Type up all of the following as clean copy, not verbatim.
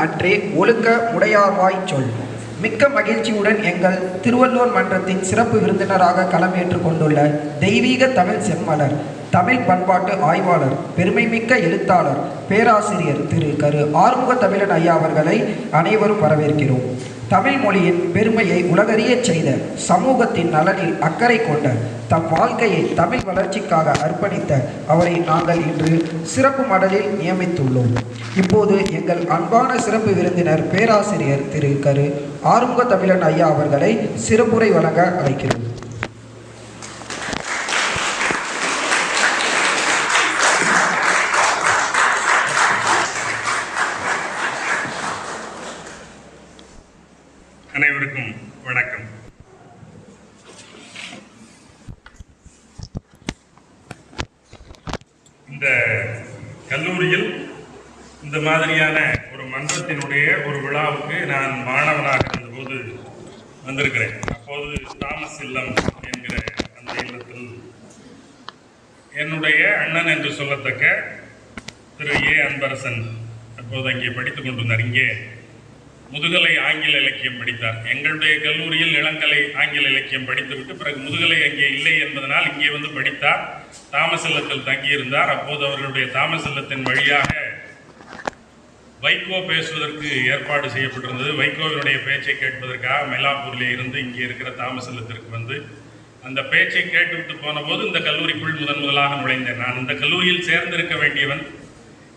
அன்றே ஒழுக்க முடையாவாய் சொல். மிக்க மகிழ்ச்சியுடன் எங்கள் திருவள்ளுவர் மன்றத்தின் சிறப்பு விருந்தினராக களமேற்று கொண்டுள்ள தெய்வீக தமிழ் செம்மலர், தமிழ் பண்பாட்டு ஆய்வாளர், பெருமைமிக்க எழுத்தாளர், பேராசிரியர் திரு கரு ஆறுமுக தமிழன் ஐயா அவர்களை அனைவரும் வரவேற்கிறோம். தமிழ் மொழியின் பெருமையை உலகறியச் செய்த, சமூகத்தின் நலனில் அக்கறை கொண்ட, தம் வாழ்க்கையை தமிழ் வளர்ச்சிக்காக அர்ப்பணித்த அவரை நாங்கள் இன்று சிறப்பு மடலில் நியமித்துள்ளோம். இப்போது எங்கள் அன்பான சிறப்பு விருந்தினர் பேராசிரியர் திரு கரு ஆறுமுக தமிழன் ஐயா அவர்களை சிறப்புரை வழங்க அழைக்கிறோம். அனைவருக்கும் வணக்கம். இந்த கல்லூரியில் இந்த மாதிரியான ஒரு மன்றத்தினுடைய ஒரு விழாவுக்கு நான் மாணவனாக இருந்தபோது வந்திருக்கிறேன். அப்போது தாமஸ் இல்லம் என்கிற அந்த இல்லத்தில் என்னுடைய அண்ணன் என்று சொல்லத்தக்க திரு ஏ அன்பரசன் அப்போது அங்கே படித்துக் கொண்டிருந்தார். இங்கே முதுகலை ஆங்கில இலக்கியம் படித்தார். எங்களுடைய கல்லூரியில் இளங்கலை ஆங்கில இலக்கியம் படித்துவிட்டு பிறகு முதுகலை அங்கே இல்லை என்பதனால் இங்கே வந்து படித்தார். தாமஸ் இல்லத்தில் தங்கியிருந்தார். அப்போது அவர்களுடைய தாமஸ் இல்லத்தின் வழியாக வைகோ பேசுவதற்கு ஏற்பாடு செய்யப்பட்டிருந்தது. வைகோவினுடைய பேச்சை கேட்பதற்காக மயிலாப்பூரில் இருந்து இங்கே இருக்கிற தாமஸ் இல்லத்திற்கு வந்து அந்த பேச்சை கேட்டுவிட்டு போன போது இந்த கல்லூரிக்குள் முதலாக நுழைந்தேன். நான் இந்த கல்லூரியில் சேர்ந்திருக்க வேண்டியவன்.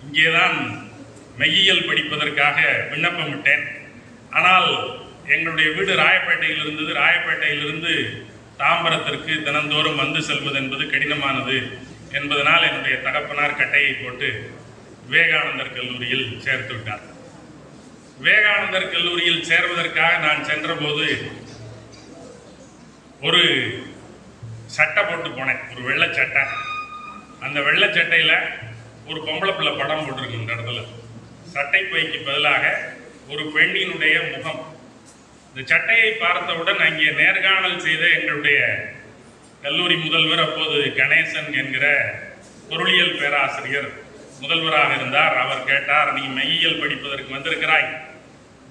இங்கேதான் மெய்யியல் படிப்பதற்காக விண்ணப்பமிட்டேன். ஆனால் எங்களுடைய வீடு ராயப்பேட்டையில் இருந்தது. ராயப்பேட்டையிலிருந்து தாம்பரத்திற்கு தினந்தோறும் வந்து செல்வது என்பது கடினமானது என்பதனால் என்னுடைய தகப்பனார் கட்டையை போட்டு விவேகானந்தர் கல்லூரியில் சேர்த்து விட்டார். விவேகானந்தர் கல்லூரியில் சேர்வதற்காக நான் சென்றபோது ஒரு சட்டை போட்டு போனேன், ஒரு வெள்ளை சட்டை. அந்த வெள்ளை சட்டையில் ஒரு பொம்பளை பிள்ளை படம் போட்டிருக்கு. இந்த இடத்துல சட்டை பைக்கு பதிலாக ஒரு பெண்ணினுடைய முகம். இந்த சட்டையை பார்த்தவுடன் அங்கே நேர்காணல் செய்த எங்களுடைய கல்லூரி முதல்வர், அப்போது கணேசன் என்கிற பொருளியல் பேராசிரியர் முதல்வராக இருந்தார். அவர் கேட்டார், நீ மெய்யியல் படிப்பதற்கு வந்திருக்கிறாய்,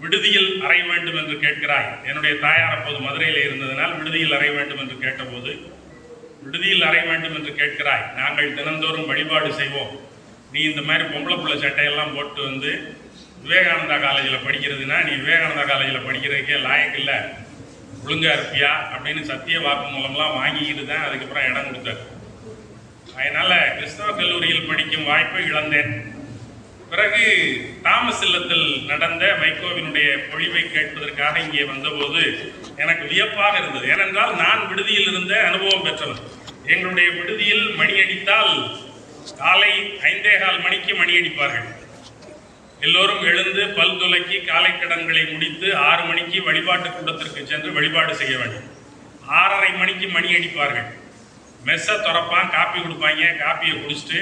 விடுதியில் அறை வேண்டும் என்று கேட்கிறாய். என்னுடைய தாயார் அப்போது மதுரையில் இருந்ததனால் விடுதியில் அறை வேண்டும் என்று கேட்டபோது, விடுதியில் அறை வேண்டும் என்று கேட்கிறாய், நாங்கள் தினந்தோறும் வழிபாடு செய்வோம், நீ இந்த மாதிரி பொம்பளை பிள்ளை சட்டையெல்லாம் போட்டு வந்து விவேகானந்தா காலேஜில் படிக்கிறதுனா நீ விவேகானந்தா காலேஜில் படிக்கிறதுக்கே லாயக்கு இல்லை, ஒழுங்கா இருப்பியா அப்படின்னு சத்திய வாக்கு மூலம்லாம் வாங்கிக்கிட்டு தான் அதுக்கப்புறம் இடம் கொடுத்தார். அதனால் கிறிஸ்தவ கல்லூரியில் படிக்கும் வாய்ப்பை இழந்தேன். பிறகு தாமஸ் இல்லத்தில் நடந்த வைகோவினுடைய பொழிவை கேட்பதற்காக இங்கே வந்தபோது எனக்கு வியப்பாக இருந்தது. ஏனென்றால் நான் விடுதியில் இருந்த அனுபவம் பெற்றவன். எங்களுடைய விடுதியில் மணி அடித்தால் காலை 5:15 மணிக்கு மணி அடிப்பார்கள். எல்லோரும் எழுந்து பல் துலக்கி காலை கடன்களை முடித்து 6 மணிக்கு வழிபாட்டு கூடத்திற்கு சென்று வழிபாடு செய்ய வேண்டும். 6:30 மணிக்கு மணி அடிப்பார்கள். மெஸ்ஸை திறப்பான், காப்பி கொடுப்பாங்க. காப்பியை குடிச்சிட்டு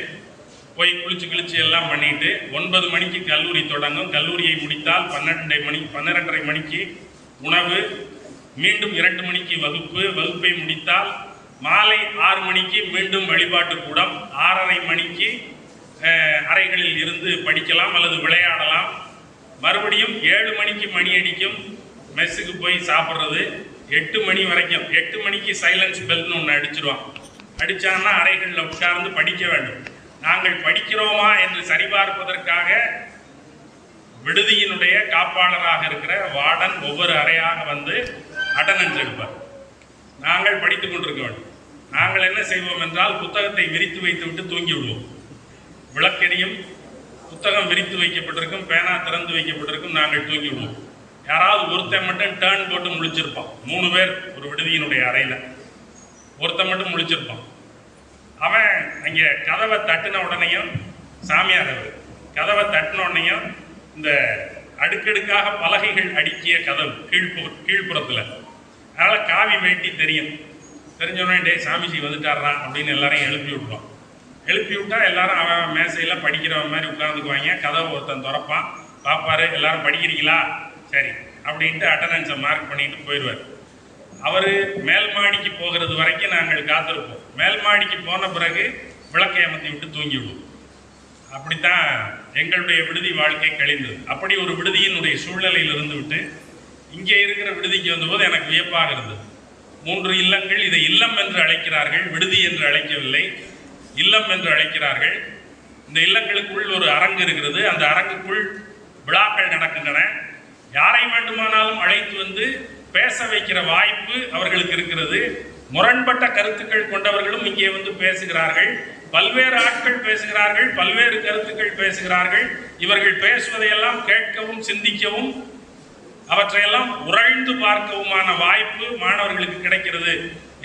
போய் குளிச்சு எல்லாம் பண்ணிட்டு 9 மணிக்கு கல்லூரி தொடங்கும். கல்லூரியை முடித்தால் 12:30 மணிக்கு உணவு, மீண்டும் 2 மணிக்கு வகுப்பை முடித்தால் மாலை 6 மணிக்கு மீண்டும் வழிபாட்டு கூடம். 6:30 மணிக்கு அறைகளில் இருந்து படிக்கலாம் அல்லது விளையாடலாம். மறுபடியும் 7 மணிக்கு மணி அடிக்கும், மெஸ்ஸுக்கு போய் சாப்பிட்றது. 8 மணி வரைக்கும். 8 மணிக்கு சைலன்ஸ் பெல்னு ஒன்று அடிச்சிருவான். அடித்தான்னா அறைகளில் உட்கார்ந்து படிக்க வேண்டும். நாங்கள் படிக்கிறோமா என்று சரிபார்ப்பதற்காக விடுதியினுடைய காப்பாளராக இருக்கிற வார்டன் ஒவ்வொரு அறையாக வந்து அட்டெண்டன்ஸ் எடுப்பார். நாங்கள் படித்துக் கொண்டிருக்க வேண்டும். நாங்கள் என்ன செய்வோம் என்றால் புத்தகத்தை விரித்து வைத்து விட்டு தூங்கி விடுவோம். விளக்கெரியும், புத்தகம் விரித்து வைக்கப்பட்டிருக்கும், பேனா திறந்து வைக்கப்பட்டிருக்கும், நாங்கள் தூங்கி விடுவோம். யாராவது ஒருத்தன் மட்டும் டேர்ன் போட்டு முழிச்சிருப்பான். 3 பேர் ஒரு விடுதியினுடைய அறையில் ஒருத்தன் மட்டும் முழிச்சிருப்பான். அவன் அங்கே கதவை தட்டின உடனேயும், சாமியார் கதவை தட்டின உடனேயும் இந்த அடுக்கடுக்காக பலகைகள் அடுக்கிய கதவு கீழ்ப்புறத்தில், அதனால் காவி வேட்டி தெரியும். தெரிஞ்சவனே டே சாமிஜி வந்துட்டாரான் அப்படின்னு எல்லாரையும் எழுப்பி விட்டுருவான். எழுப்பி விட்டா எல்லாரும் அவன் மேசையில் படிக்கிறவன் மாதிரி உட்கார்ந்துக்குவாங்க. கதவை ஒருத்தன் திறப்பான், பார்ப்பாரு, எல்லாரும் படிக்கிறீங்களா, சரி அப்படின்ட்டு அட்டண்டன்ஸை மார்க் பண்ணிட்டு போயிடுவார். அவர் மேல் மாடிக்கு போகிறது வரைக்கும் நாங்கள் காத்திருப்போம். மேல் மாடிக்கு போன பிறகு விளக்கை அமர்த்தி விட்டு தூங்கிவிடுவோம். அப்படித்தான் எங்களுடைய விடுதி வாழ்க்கை கழிந்தது. அப்படி ஒரு விடுதியினுடைய சூழ்நிலையில் இருந்துவிட்டு இங்கே இருக்கிற விடுதிக்கு வந்தபோது எனக்கு வியப்பாக இருந்தது. 3 இல்லங்கள், இதை இல்லம் என்று அழைக்கிறார்கள், விடுதி என்று அழைக்கவில்லை, இல்லம் என்று அழைக்கிறார்கள். இந்த இல்லங்களுக்குள் ஒரு அரங்கு இருக்கிறது. அந்த அரங்குக்குள் விழாக்கள் நடக்கின்றன. யாரை வேண்டுமானாலும் அழைத்து வந்து பேச வைக்கிற வாய்ப்பு அவர்களுக்கு இருக்கிறது. முரண்பட்ட கருத்துக்கள் கொண்டவர்களும் இங்கே வந்து பேசுகிறார்கள். பல்வேறு ஆட்கள் பேசுகிறார்கள், பல்வேறு கருத்துக்கள் பேசுகிறார்கள். இவர்கள் பேசுவதையெல்லாம் கேட்கவும் சிந்திக்கவும் அவற்றையெல்லாம் உறைந்து பார்க்கவுமான வாய்ப்பு மாணவர்களுக்கு கிடைக்கிறது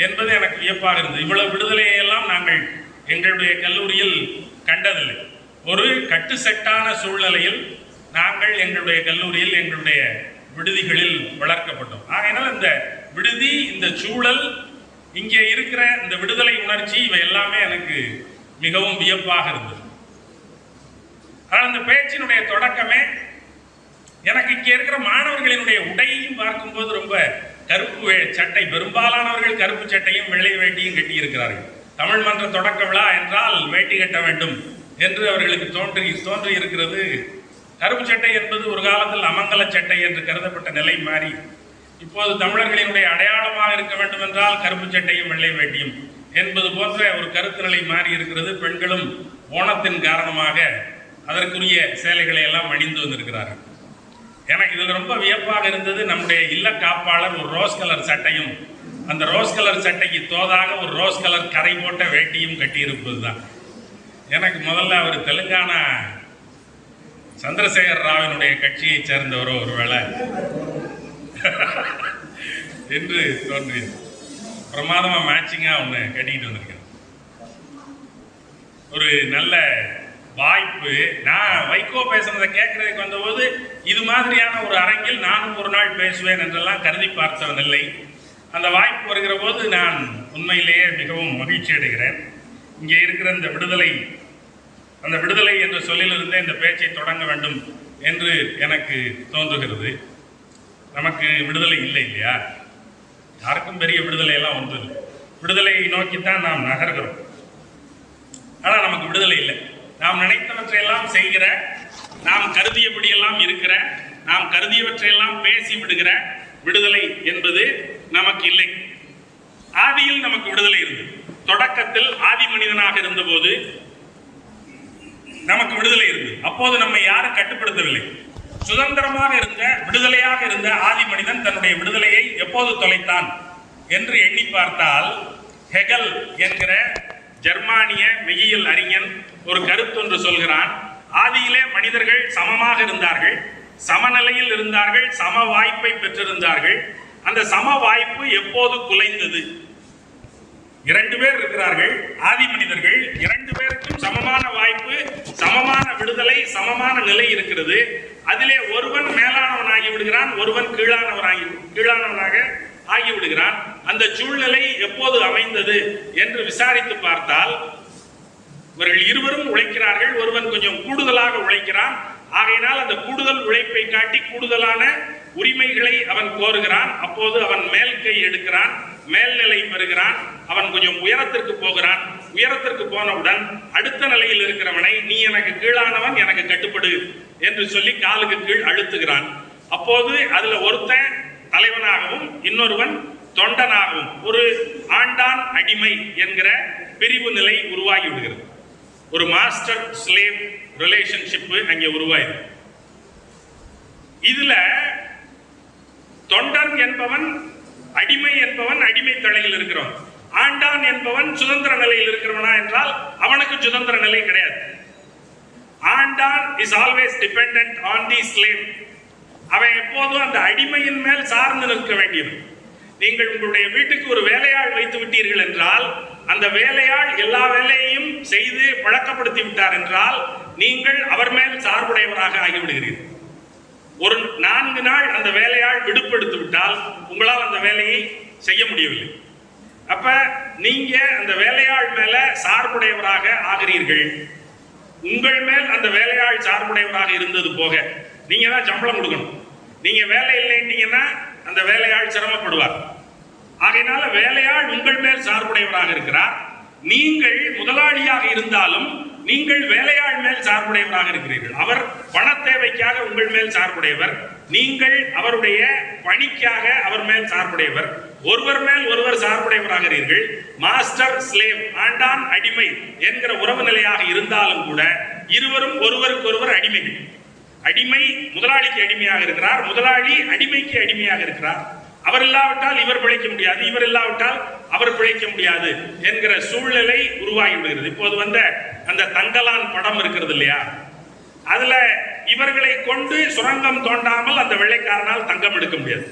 என்பது எனக்கு வியப்பாக இருந்தது. இவ்வளவு விடுதலையெல்லாம் நாங்கள் எங்களுடைய கல்லூரியில் கண்டதில்லை. ஒரு கட்டுச்சட்டான சூழ்நிலையில் நாங்கள் எங்களுடைய கல்லூரியில் எங்களுடைய விடுதிகளில் வளர்க்கப்பட்டோம். ஆகையினால் இந்த விடுதி, இந்த சூழல், இங்கே இருக்கிற இந்த விடுதலை உணர்ச்சி, இவை எல்லாமே எனக்கு மிகவும் வியப்பாக இருந்தது. ஆனால் இந்த பேச்சினுடைய தொடக்கமே எனக்கு இங்கே இருக்கிற மாணவர்களினுடைய உடையையும் பார்க்கும்போது ரொம்ப கருப்பு சட்டை, பெரும்பாலானவர்கள் கருப்பு சட்டையும் வெள்ளை வேட்டியும் கட்டி இருக்கிறார்கள். தமிழ் மன்ற தொடக்க விழா என்றால் வேட்டி கட்ட வேண்டும் என்று அவர்களுக்கு தோன்றி இருக்கிறது. கருப்பு சட்டை என்பது ஒரு காலத்தில் அமங்கல சட்டை என்று கருதப்பட்ட நிலை மாறி இப்போது தமிழர்களினுடைய அடையாளமாக இருக்க வேண்டும் என்றால் கருப்பு சட்டையும் வெள்ளை வேட்டியும் என்பது போன்ற ஒரு கருத்து நிலை மாறி இருக்கிறது. பெண்களும் ஓணத்தின் காரணமாக அதற்குரிய சேலைகளை எல்லாம் அணிந்து வந்திருக்கிறார்கள். எனக்கு இதில் ரொம்ப வியப்பாக இருந்தது, நம்முடைய இல்ல காப்பாளர் ஒரு ரோஸ் கலர் சட்டையும், அந்த ரோஸ் கலர் சட்டைக்கு தோதாக ஒரு ரோஸ் கலர் கரை போட்ட வேட்டியும் கட்டியிருப்பது தான். எனக்கு முதல்ல அவர் தெலுங்கானா சந்திரசேகர் ராவினுடைய கட்சியை சேர்ந்தவரோ ஒருவேளை என்று தோன்றியது. பிரமாதமா மேட்சிங்கா ஒன்று கட்டிக்கிட்டு வந்திருக்கேன். ஒரு நல்ல வாய்ப்பு. நான் வைகோ பேசுறதை கேட்கறதுக்கு வந்தபோது இது மாதிரியான ஒரு அரங்கில் நானும் ஒரு நாள் பேசுவேன் என்றெல்லாம் கருதி பார்த்தவன் இல்லை. அந்த வாய்ப்பு வருகிற போது நான் உண்மையிலேயே மிகவும் மகிழ்ச்சி அடைகிறேன். இங்கே இருக்கிற இந்த விடுதலை, அந்த விடுதலை என்ற சொல்லிலிருந்தே இந்த பேச்சை தொடங்க வேண்டும் என்று எனக்கு தோன்றுகிறது. நமக்கு விடுதலை இல்லை இல்லையா? யாருக்கும் பெரிய விடுதலை எல்லாம் ஒன்று இல்லை. விடுதலையை நோக்கித்தான் நாம் நகர்கிறோம். ஆனால் நமக்கு விடுதலை இல்லை. நாம் நினைத்தவற்றையெல்லாம் செய்கிற, நாம் கருதியபடியெல்லாம் இருக்கிற, நாம் கருதியவற்றையெல்லாம் பேசி விடுகிற விடுதலை என்பது நமக்கு இல்லை. ஆதியில் நமக்கு விடுதலை இருந்தது. தொடக்கத்தில் ஆதி மனிதனாக இருந்தபோது நமக்கு விடுதலை இருந்தது. அப்போது நம்மை யாரும் கட்டுப்படுத்தவில்லை. சுதந்திரமாக இருந்த, விடுதலையாக இருந்த ஆதி மனிதன் தன்னுடைய விடுதலையை எப்போது தொலைத்தான் என்று எண்ணி பார்த்தால், ஹெகல் என்கிற ஜெர்மானிய மெய்யியல் அறிஞன் ஒரு கருத்தொன்று சொல்கிறான். ஆதியிலே மனிதர்கள் சமமாக இருந்தார்கள், சமநிலையில் இருந்தார்கள், சம வாய்ப்பை பெற்றிருந்தார்கள். அந்த சம வாய்ப்பு எப்போது குலைந்தது? 2 பேர் இருக்கிறார்கள், ஆதி மனிதர்கள். 2 பேருக்கும் சமமான வாய்ப்பு, சமமான விடுதலை, சமமான நிலை இருக்கிறது. அதிலே ஒருவன் மேலானவனாகி விடுகிறான், ஒருவன் கீழானவனாக ஆகிவிடுகிறான். அந்த சூழ்நிலை எப்போது அமைந்தது என்று விசாரித்து பார்த்தால், இவர்கள் இருவரும் உழைக்கிறார்கள். ஒருவன் கொஞ்சம் கூடுதலாக உழைக்கிறான். ஆகையினால் அந்த கூடுதல் உழைப்பை காட்டி கூடுதலான உரிமைகளை அவன் கோருகிறான். அப்போது அவன் மேல் கை எடுக்கிறான், மேல்நிலை பெறுகிறான். அவன் கொஞ்சம் உயரத்திற்கு போகிறான். உயரத்திற்கு போனவுடன் அடுத்த நிலையில் இருக்கிறவனை, நீ எனக்கு கீழானவன், எனக்கு கட்டுப்படு என்று சொல்லி காலுக்கு கீழ் அழுத்துகிறான். அப்போது அதுல ஒருத்தன் தலைவனாகவும் இன்னொருவன் தொண்டனாகவும் ஒரு ஆண்டான் அடிமை என்கிற பிரிவு நிலை உருவாகி விடுகிறது. ஒரு மாஸ்டர் ஸ்லேவ் ரிலேஷன்ஷிப் அங்கே உருவாயிரு. இதுல தொண்டன் என்பவன், அடிமை என்பவன் அடிமை தலையில் இருக்கிறவன். ஆண்டான் என்பவன் சுதந்திர நிலையில் இருக்கிறவனா என்றால் அவனுக்கு சுதந்திர நிலை கிடையாது. ஆண்டான் is always dependent on the slave. அவன் எப்போதும் அந்த அடிமையின் மேல் சார்ந்து நிற்க வேண்டியவன். நீங்கள் உங்களுடைய வீட்டுக்கு ஒரு வேலையாள் வைத்து விட்டீர்கள் என்றால், அந்த வேலையாள் எல்லா வேலையையும் செய்து பழக்கப்படுத்தி விட்டார் என்றால் நீங்கள் அவர் மேல் சார்புடையவராக ஆகிவிடுகிறீர்கள். ஒரு 4 நாள் அந்த வேலையாள் விடுபடுத்தி விட்டால் உங்களால் அந்த வேலையை செய்ய முடியவில்லை. அப்ப நீங்க அந்த வேலையாள் மேல சார்புடையவராக ஆகிறீர்கள். உங்கள் மேல் அந்த வேலையாள் சார்புடையவராக இருந்தது போக நீங்க தான் சம்பளம் கொடுக்கணும். நீங்க வேலை இல்லைன்னீங்கன்னா அந்த வேலையாள் சிரமப்படுவார். ஆகையினால வேலையாள் உங்கள் மேல் சார்புடையவராக இருக்கிறார். நீங்கள் முதலாளியாக இருந்தாலும் நீங்கள் வேலையாள் மேல் சார்புடையவராக இருக்கிறீர்கள். அவர் பண தேவைக்காக உங்கள் மேல் சார்புடையவர், நீங்கள் அவருடைய பணிக்காக அவர் மேல் சார்புடையவர். ஒருவர் மேல் ஒருவர் சார்புடையவராகிறீர்கள். மாஸ்டர் ஸ்லேவ், ஆண்டான் அடிமை என்கிற உறவு நிலையாக இருந்தாலும் கூட இருவரும் ஒருவருக்கு ஒருவர் அடிமைகள். அடிமை முதலாளிக்கு அடிமையாக இருக்கிறார், முதலாளி அடிமைக்கு அடிமையாக இருக்கிறார். அவர் இல்லாவிட்டால் இவர் பிழைக்க முடியாது, இவர் இல்லாவிட்டால் அவர் பிழைக்க முடியாது என்கிற சூழ்நிலை உருவாகி விடுகிறது. இப்போது வந்த அந்த தங்கலான் படம் இருக்கிறது இல்லையா, அதுல இவர்களை கொண்டு சுரங்கம் தோண்டாமல் அந்த வெள்ளைக்காரனால் தங்கம் எடுக்க முடியாது.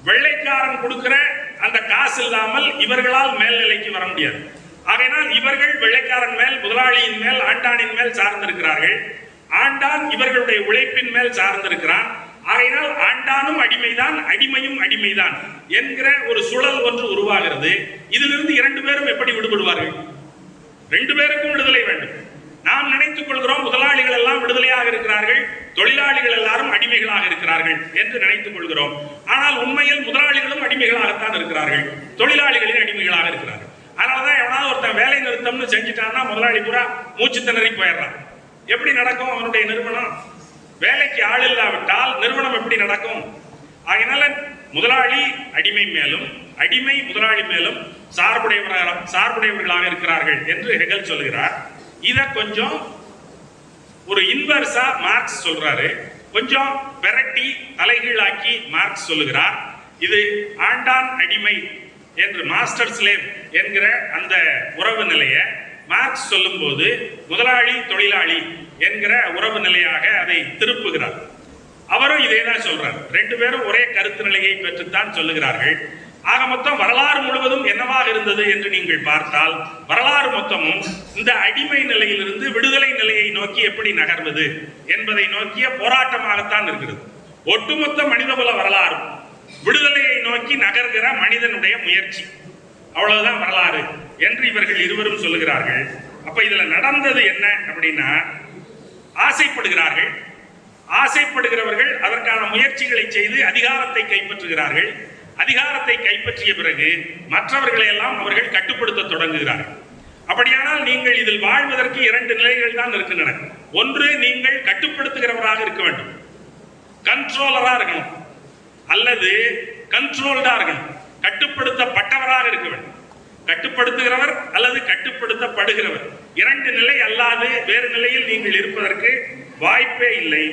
வெள்ளைக்காரன் கொடுக்கிற அந்த காசு இல்லாமல் இவர்களால் மேல்நிலைக்கு வர முடியாது. ஆகையினால் இவர்கள் வெள்ளைக்காரன் மேல், முதலாளியின் மேல், ஆண்டானின் மேல் சார்ந்திருக்கிறார்கள். ஆண்டான் இவர்களுடைய உழைப்பின் மேல் சார்ந்திருக்கிறான். ஆகையினால் ஆண்டானும் அடிமைதான், அடிமையும் அடிமைதான் என்கிற ஒரு சுழல் ஒன்று உருவாகிறது. இதிலிருந்து இரண்டு பேரும் எப்படி விடுபடுவார்கள்? ரெண்டு பேருக்கும் விடுதலை வேண்டும். நாம் நினைத்துக் கொள்கிறோம் முதலாளிகள் எல்லாம் விடுதலையாக இருக்கிறார்கள், தொழிலாளிகள் எல்லாரும் அடிமைகளாக இருக்கிறார்கள் என்று நினைத்துக் கொள்கிறோம். ஆனால் உண்மையில் முதலாளிகளும் அடிமைகளாகத்தான் இருக்கிறார்கள், தொழிலாளிகளின் அடிமைகளாக இருக்கிறார்கள். அதனாலதான் எவனாவது ஒருத்தன் வேலை நிறுத்தம்னு செஞ்சுட்டான்னா முதலாளி பூரா மூச்சு திணறி போயிடுறான். எப்படி நடக்கும் அவனுடைய நிறுவனம்? வேலைக்கு ஆள் இல்லாவிட்டால் நிறுவனம் எப்படி நடக்கும்? ஆகையினால முதலாளி அடிமை மேலும், அடிமை முதலாளி மேலும் சார்புடையவர்களாக இருக்கிறார்கள் என்று ஹெகல் சொல்கிறார். இத கொஞ்சம் ஒரு இன்வர்ஸா மார்க்ஸ் சொல்றாரு, கொஞ்சம் விரட்டி தலைகீழாக்கி மார்க்ஸ் சொல்லுகிறார். இது ஆண்டான் அடிமை என்று, மாஸ்டர் ஸ்லேவ் என்கிற அந்த உறவு நிலையை மார்க்ஸ் சொல்லும் போது முதலாளி தொழிலாளி என்கிற உறவு நிலையாக அதை திருப்புகிறார். அவரும் இதே தான் சொல்றார். ரெண்டு பேரும் ஒரே கருத்து நிலையை பெற்றுத்தான் சொல்லுகிறார்கள். ஆக மொத்தம் வரலாறு முழுவதும் என்னவாக இருந்தது என்று நீங்கள் பார்த்தால், வரலாறு மொத்தமும் இந்த அடிமை நிலையிலிருந்து விடுதலை நிலையை நோக்கி எப்படி நகர்வது என்பதை நோக்கிய போராட்டமாகத்தான் இருக்கிறது. ஒட்டுமொத்த மனிதகுல வரலாறு விடுதலையை நோக்கி நகர்கிற மனிதனுடைய முயற்சி, அவ்வளவுதான் வரலாறு என்று இவர்கள் இருவரும் சொல்லுகிறார்கள். அப்ப இதுல நடந்தது என்ன அப்படின்னா, ஆசைப்படுகிறார்கள். ஆசைப்படுகிறவர்கள் அதற்கான முயற்சிகளை செய்து அதிகாரத்தை கைப்பற்றுகிறார்கள். அதிகாரத்தை கைப்பற்றிய பிறகு மற்றவர்களை எல்லாம் அவர்கள் கட்டுப்படுத்த தொடங்குகிறார்கள். அப்படியானால் நீங்கள் இதில் வாழ்வதற்கு இரண்டு நிலைகள் தான் இருக்கின்றன. ஒன்று, நீங்கள் கட்டுப்படுத்துகிறவராக இருக்க வேண்டும், கண்ட்ரோலரா இருக்கணும், அல்லது கண்ட்ரோல்டா இருக்கணும், கட்டுப்படுத்தப்பட்டவராக இருக்க வேண்டும். கட்டுப்படுத்துகிறவர் அல்லது கட்டுப்படுத்தப்படுகிறவர், இரண்டு நிலை அல்லாது வேறு நிலையில் நீங்கள் இருப்பதற்கு வாய்ப்பே இல்லை.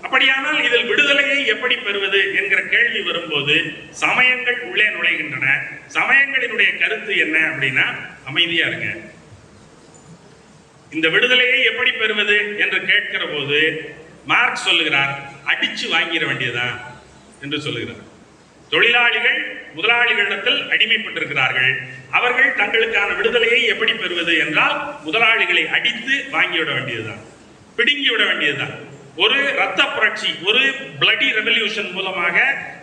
அப்படியானால் இதில் விடுதலையை எப்படி பெறுவது என்கிற கேள்வி வரும்போது சமயங்கள் உள்ளே நுழைகின்றன. சமயங்களினுடைய கருத்து என்ன அப்படின்னா, அமைதியா இருங்க. இந்த விடுதலையை எப்படி பெறுவது என்று கேட்கிற போது மார்க்ஸ் சொல்லுகிறார், அடிச்சு வாங்கிட வேண்டியதுதான் என்று சொல்லுகிறார். தொழிலாளிகள் முதலாளிகளிடத்தில் அடிமைப்பட்டிருக்கிறார்கள். அவர்கள் தங்களுக்கான விடுதலையை எப்படி பெறுவது என்றால் முதலாளிகளை அடித்து வாங்கிவிட வேண்டியதுதான், பிடுங்கி விட வேண்டியதுதான். ஒரு இரத்த புரட்சி, ஒரு பிளடி ரெவல்யூஷன் மூலமாக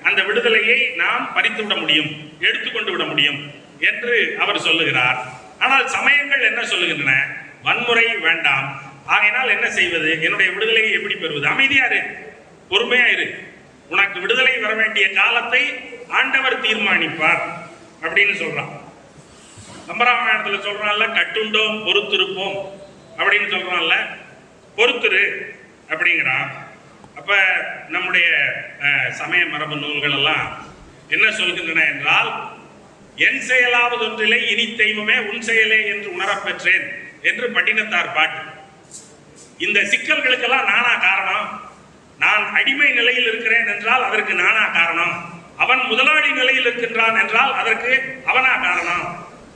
அந்த விடுதலையை நாம் பறித்து விட முடியும், எடுத்துக்கொண்டு விட முடியும் என்று அவர் சொல்லுகிறார். ஆனால் சமயங்கள் என்ன சொல்லுகின்றன? வன்முறை வேண்டாம். ஆகையினால் என்ன செய்வது? என்னுடைய விடுதலையை எப்படி பெறுவது? அமைதியா இரு, பொறுமையா இரு, உனக்கு விடுதலை வர வேண்டிய காலத்தை ஆண்டவர் தீர்மானிப்பார் அப்படின்னு சொல்றான். கம்பராமாயணத்துல சொல்றான்ல, கட்டுண்டோம் பொறுத்திருப்போம் அப்படின்னு சொல்றான்ல, பொறுத்துரு அப்படிங்கிறான். அப்ப நம்முடைய சமய மரபு நூல்கள் எல்லாம் என்ன சொல்கின்றன என்றால், என் செயலாவது ஒன்றிலே இனி தெய்வமே உன் செயலே என்று உணரப்பெற்றேன் என்று பட்டினத்தார் பாட்டு. இந்த சிக்கல்களுக்கெல்லாம் நானா காரணம்? நான் அடிமை நிலையில் இருக்கிறேன் என்றால் அதற்கு நானா காரணம்? அவன் முதலாளி நிலையில் இருக்கின்றான் என்றால் அதற்கு அவனா காரணம்?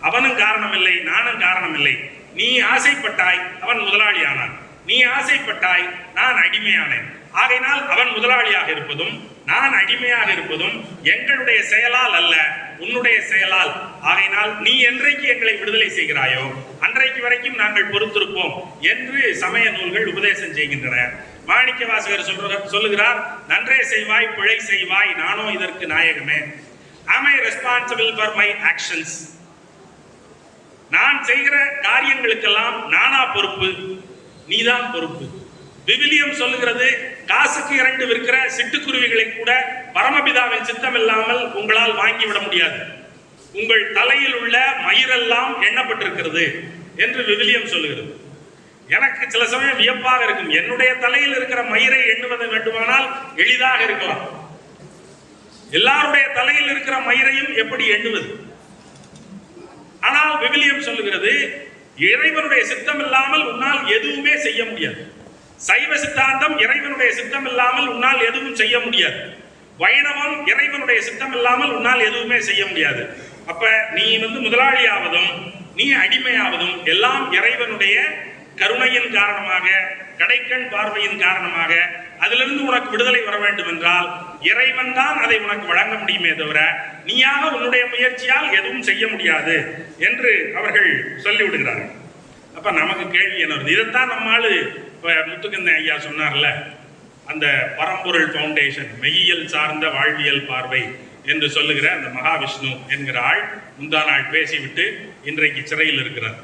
அவனும் காரணம் இல்லை, நானும் காரணம் இல்லை. நீ ஆசைப்பட்டாய், அவன் முதலாளி ஆனான். நீ ஆசைப்பட்டாய், நான் அடிமையானேன். ஆகையினால் அவன் முதலாளியாக இருப்பதும் நான் அடிமையாக இருப்பதும் எங்களுடைய செயலால் அல்ல, உன்னுடைய செயலால். ஆகையினால் நீ என்றைக்கு எங்களை விடுதலை செய்கிறாயோ அன்றைக்கு வரைக்கும் நாங்கள் பொறுத்திருப்போம் என்று சமய நூல்கள் உபதேசம் செய்கின்றன. மாணிக்க வாசகர் சொல்லுகிறார், நன்றே செய்வாய் பிழை செய்வாய், நானோ இதற்கு நாயகமே. Am I responsible for my actions? நான் செய்கிற காரியங்களுக்கெல்லாம் நானா பொறுப்பு, நீதான் பொறுப்பு. விவிலியம் சொல்லுகிறது, காசுக்கு 2 விற்கிற சிட்டுக்குருவிகளை கூட பரமபிதாவின் சித்தம் இல்லாமல் உங்களால் வாங்கிவிட முடியாது. உங்கள் தலையில் உள்ள மயிரெல்லாம் எண்ணப்பட்டிருக்கிறது என்று விவிலியம் சொல்லுகிறது. எனக்கு சில சமயம் வியப்பாக இருக்கும். என்னுடைய தலையில் இருக்கிற மயிரை எண்ணுவது வேண்டுமானால் எளிதாக இருக்கலாம், எல்லாருடைய தலையில் இருக்கிற மயிரையும் எப்படி எண்ணுவது? ஆனால் விவிலியம் சொல்லுகிறது, இறைவனுடைய சித்தம் இல்லாமல் உன்னால் எதுவுமே செய்ய முடியாது. சைவ சித்தாந்தம் இறைவனுடைய சித்தம் இல்லாமல் உன்னால் எதுவும் செய்ய முடியாது. வைணவம் இறைவனுடைய சித்தம் இல்லாமல் உன்னால் எதுவுமே செய்ய முடியாது. அப்ப நீ முதலாளியாவதும் நீ அடிமையாவதும் எல்லாம் இறைவனுடைய கருணையின் காரணமாக, கடைக்கண் பார்வையின் காரணமாக. அதிலிருந்து உனக்கு விடுதலை வர வேண்டும் என்றால் இறைவன் தான் அதை உனக்கு வழங்க முடியுமே தவிர நீயாக உன்னுடைய முயற்சியால் எதுவும் செய்ய முடியாது என்று அவர்கள் சொல்லிவிடுகிறார்கள். அப்ப நமக்கு கேள்வி என்ன வருது? இதைத்தான் நம்மால் முத்துக்கந்தன் ஐயா சொன்னார்ல, அந்த பரம்பொருள் ஃபவுண்டேஷன் மெய்யியல் சார்ந்த வாழ்வியல் பார்வை என்று சொல்லுகிற அந்த மகாவிஷ்ணு என்கிற ஆள் முந்தா நாள் பேசிவிட்டு இன்றைக்கு சிறையில் இருக்கிறார்.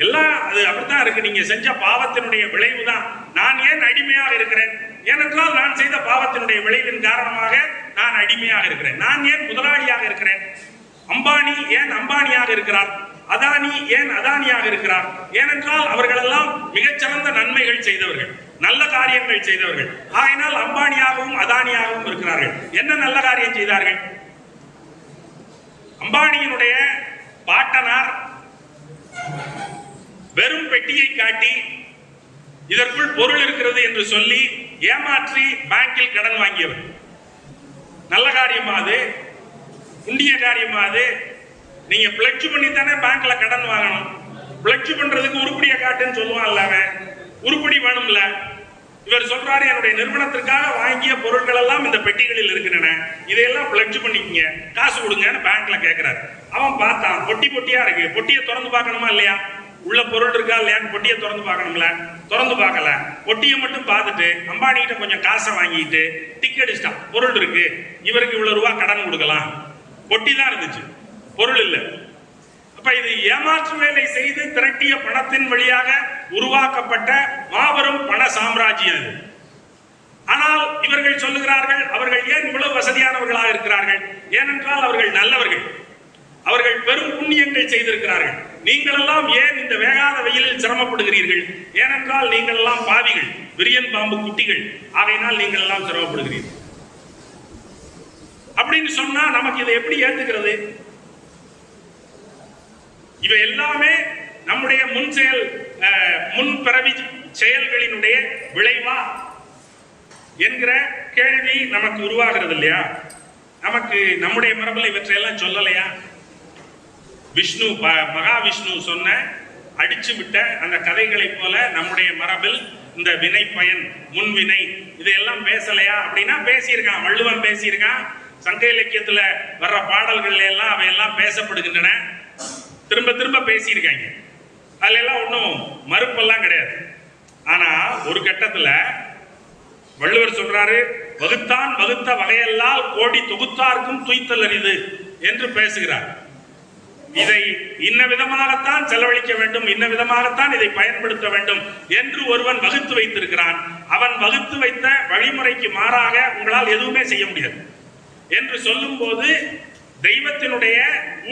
எல்லாம் அது அப்படித்தான் இருக்கு. நீங்க செஞ்ச பாவத்தினுடைய விளைவு தான். நான் ஏன் அடிமையாக இருக்கிறேன்? ஏனென்றால் நான் செய்த பாவத்தினுடைய விளைவின் காரணமாக நான் அடிமையாக இருக்கிறேன். நான் ஏன் முதலாளியாக இருக்கிறேன்? அம்பானி ஏன் அம்பானியாக இருக்கிறார்? அதானி ஏன் அதானியாக இருக்கிறார்? ஏனென்றால் அவர்களெல்லாம் மிகச்சிறந்த நன்மைகள் செய்தவர்கள், நல்ல காரியங்கள் செய்தவர்கள். ஆகையினால் அம்பானியாகவும் அதானியாகவும் இருக்கிறார்கள். என்ன நல்ல காரியம் செய்தார்கள்? அம்பானியினுடைய பாட்டனார் வெறும் பெட்டியை காட்டி இதற்குள் பொருள் இருக்கிறது என்று சொல்லி ஏமாற்றி பேங்கில் கடன் வாங்கியவர். நல்ல காரியமா அது? புண்ணிய காரியமா அது? நீங்க பிளட்ஜ் பண்ணி தானே பேங்க்ல கடன் வாங்கணும். பிளட்ஜ் பண்றதுக்கு உருப்படியை காட்டுன்னு சொல்லுவான்ல, உருப்படி வேணும்ல. இவர் சொல்றாரு, என்னுடைய நிறுவனத்திற்காக வாங்கிய பொருட்கள் எல்லாம் இந்த பெட்டிகளில் இருக்கின்றன, இதையெல்லாம் பிளட்ஜ் பண்ணிக்கங்க, காசு கொடுங்கன்னு பேங்க்ல கேட்கிறாரு. அவன் பார்த்தான், பொட்டி பொட்டியா இருக்கு. பொட்டியை திறந்து பார்க்கணுமா இல்லையா? உள்ள பொருள் இருக்கா இல்லையான்னு பொட்டியை திறந்து பார்க்கணும்ல. திறந்து பார்க்கல. பொட்டியை மட்டும் பார்த்துட்டு அம்பானி கிட்ட கொஞ்சம் காசை வாங்கிட்டு டிக்கெட் அடிச்சிட்டான். பொருள் இருக்கு, இவருக்கு இவ்வளவு ரூபா கடன் கொடுக்கலாம். பொட்டி தான் இருந்துச்சு, பொருள் இல்லை. அப்ப இது ஏமாற்று வேலை செய்து திரட்டிய பணத்தின் வழியாக உருவாக்கப்பட்ட மாபெரும் பண சாம்ராஜ்யம். ஆனால் இவர்கள் சொல்லுகிறார்கள், அவர்கள் ஏன் இவ்வளவு வசதியானவர்களாக இருக்கிறார்கள்? ஏனென்றால் அவர்கள் நல்லவர்கள், அவர்கள் பெரும் புண்ணியங்கள் செய்திருக்கிறார்கள். நீங்கள் எல்லாம் ஏன் இந்த வேகாத வெயிலில் சிரமப்படுகிறீர்கள்? ஏனென்றால் நீங்கள் எல்லாம் பாவிகள், விரியன் பாம்பு குட்டிகள். ஆகையினால் நீங்கள் எல்லாம் சிரமப்படுகிறீர்கள் அப்படின்னு சொன்னா நமக்கு இதை எப்படி ஏற்றுக்கிறது? இவை எல்லாமே நம்முடைய முன்பிறவி செயல்களினுடைய விளைவா என்கிற கேள்வி நமக்கு உருவாகிறது இல்லையா? நமக்கு நம்முடைய மரபில் இவற்றையெல்லாம் சொல்லலையா? விஷ்ணு, மகாவிஷ்ணு சொன்ன அடிச்சு விட்ட அந்த கதைகளை போல நம்முடைய மரபில் இந்த வினை பயன், முன்வினை இதையெல்லாம் பேசலையா? அப்படின்னா பேசியிருக்கான், வள்ளுவன் பேசியிருக்கான். சங்க இலக்கியத்துல வர்ற பாடல்கள் எல்லாம் அவையெல்லாம் பேசப்படுகின்றன, திரும்ப திரும்ப பேசியிருக்காங்க. அதுல எல்லாம் ஒன்றும் மறுப்பெல்லாம் கிடையாது. ஆனா ஒரு கட்டத்துல வள்ளுவர் சொல்றாரு, வகுத்தான் வகுத்த வகையெல்லாம் கோடி தொகுத்தார்க்கும் துய்த்தல் அரிது என்று பேசுகிறார். இதை இன்ன விதமாகத்தான் செலவழிக்க வேண்டும், இன்ன விதமாகத்தான் இதை பயன்படுத்த வேண்டும் என்று ஒருவன் வகுத்து வைத்திருக்கிறான். அவன் வகுத்து வைத்த வழிமுறைக்கு மாறாக உங்களால் எதுவுமே செய்ய முடியாது என்று சொல்லும் போது தெய்வத்தினுடைய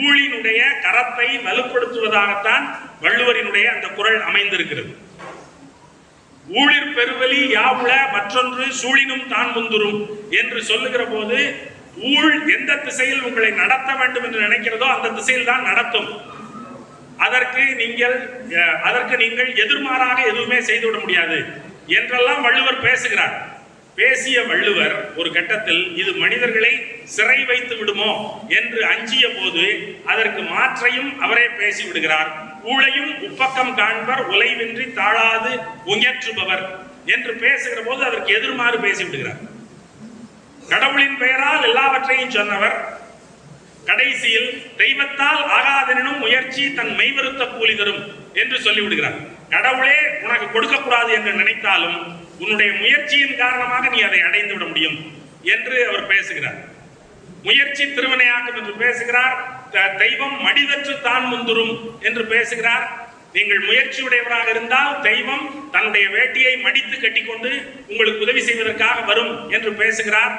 ஊழினுடைய கரத்தை வலுப்படுத்துவதாகத்தான் வள்ளுவரினுடைய அந்த குறள் அமைந்திருக்கிறது. ஊழிர் பெருவலி யாவுல மற்றொன்று சூழினும் தான் முந்துரும் என்று சொல்லுகிற போது, ஊழ் எந்த திசையில் உங்களை நடத்த வேண்டும் என்று நினைக்கிறதோ அந்த திசையில் தான் நடத்தும். அதற்கு நீங்கள் எதிர்மாறாக எதுவுமே செய்துவிட முடியாது என்றெல்லாம் வள்ளுவர் பேசுகிறார். பேசிய வள்ளுவர் ஒரு கட்டத்தில் இது மனிதர்களை சிறை வைத்து விடுமோ என்று அஞ்சிய போது அதற்கு மாற்றையும் அவரே பேசி விடுகிறார். ஊழையும் உப்பக்கம் காண்பர் உலைவின்றி தாழாது உயற்றுபவர் என்று பேசுகிற போது அதற்கு எதிர்மாறு பேசி விடுகிறார். கடவுளின் பெயரால் எல்லாவற்றையும் சொன்னவர் கடைசியில் தெய்வத்தால் ஆகாதெனும் முயற்சி தன் மெய்வருத்த கூலி தரும் என்று சொல்லிவிடுகிறார். கடவுளே உனக்கு கொடுக்கக்கூடாது என்று நினைத்தாலும் உன்னுடைய முயற்சியின் காரணமாக நீ அதை அடைந்து விட முடியும் என்று அவர் பேசுகிறார். முயற்சி திருவினையாக்கும் என்று பேசுகிறார். தெய்வம் மடிதற்று தான் முந்துரும் என்று பேசுகிறார். நீங்கள் முயற்சியுடையவராக இருந்தால் தெய்வம் தன்னுடைய வேட்டியை மடித்து கட்டிக்கொண்டு உங்களுக்கு உதவி செய்வதற்காக வரும் என்று பேசுகிறார்.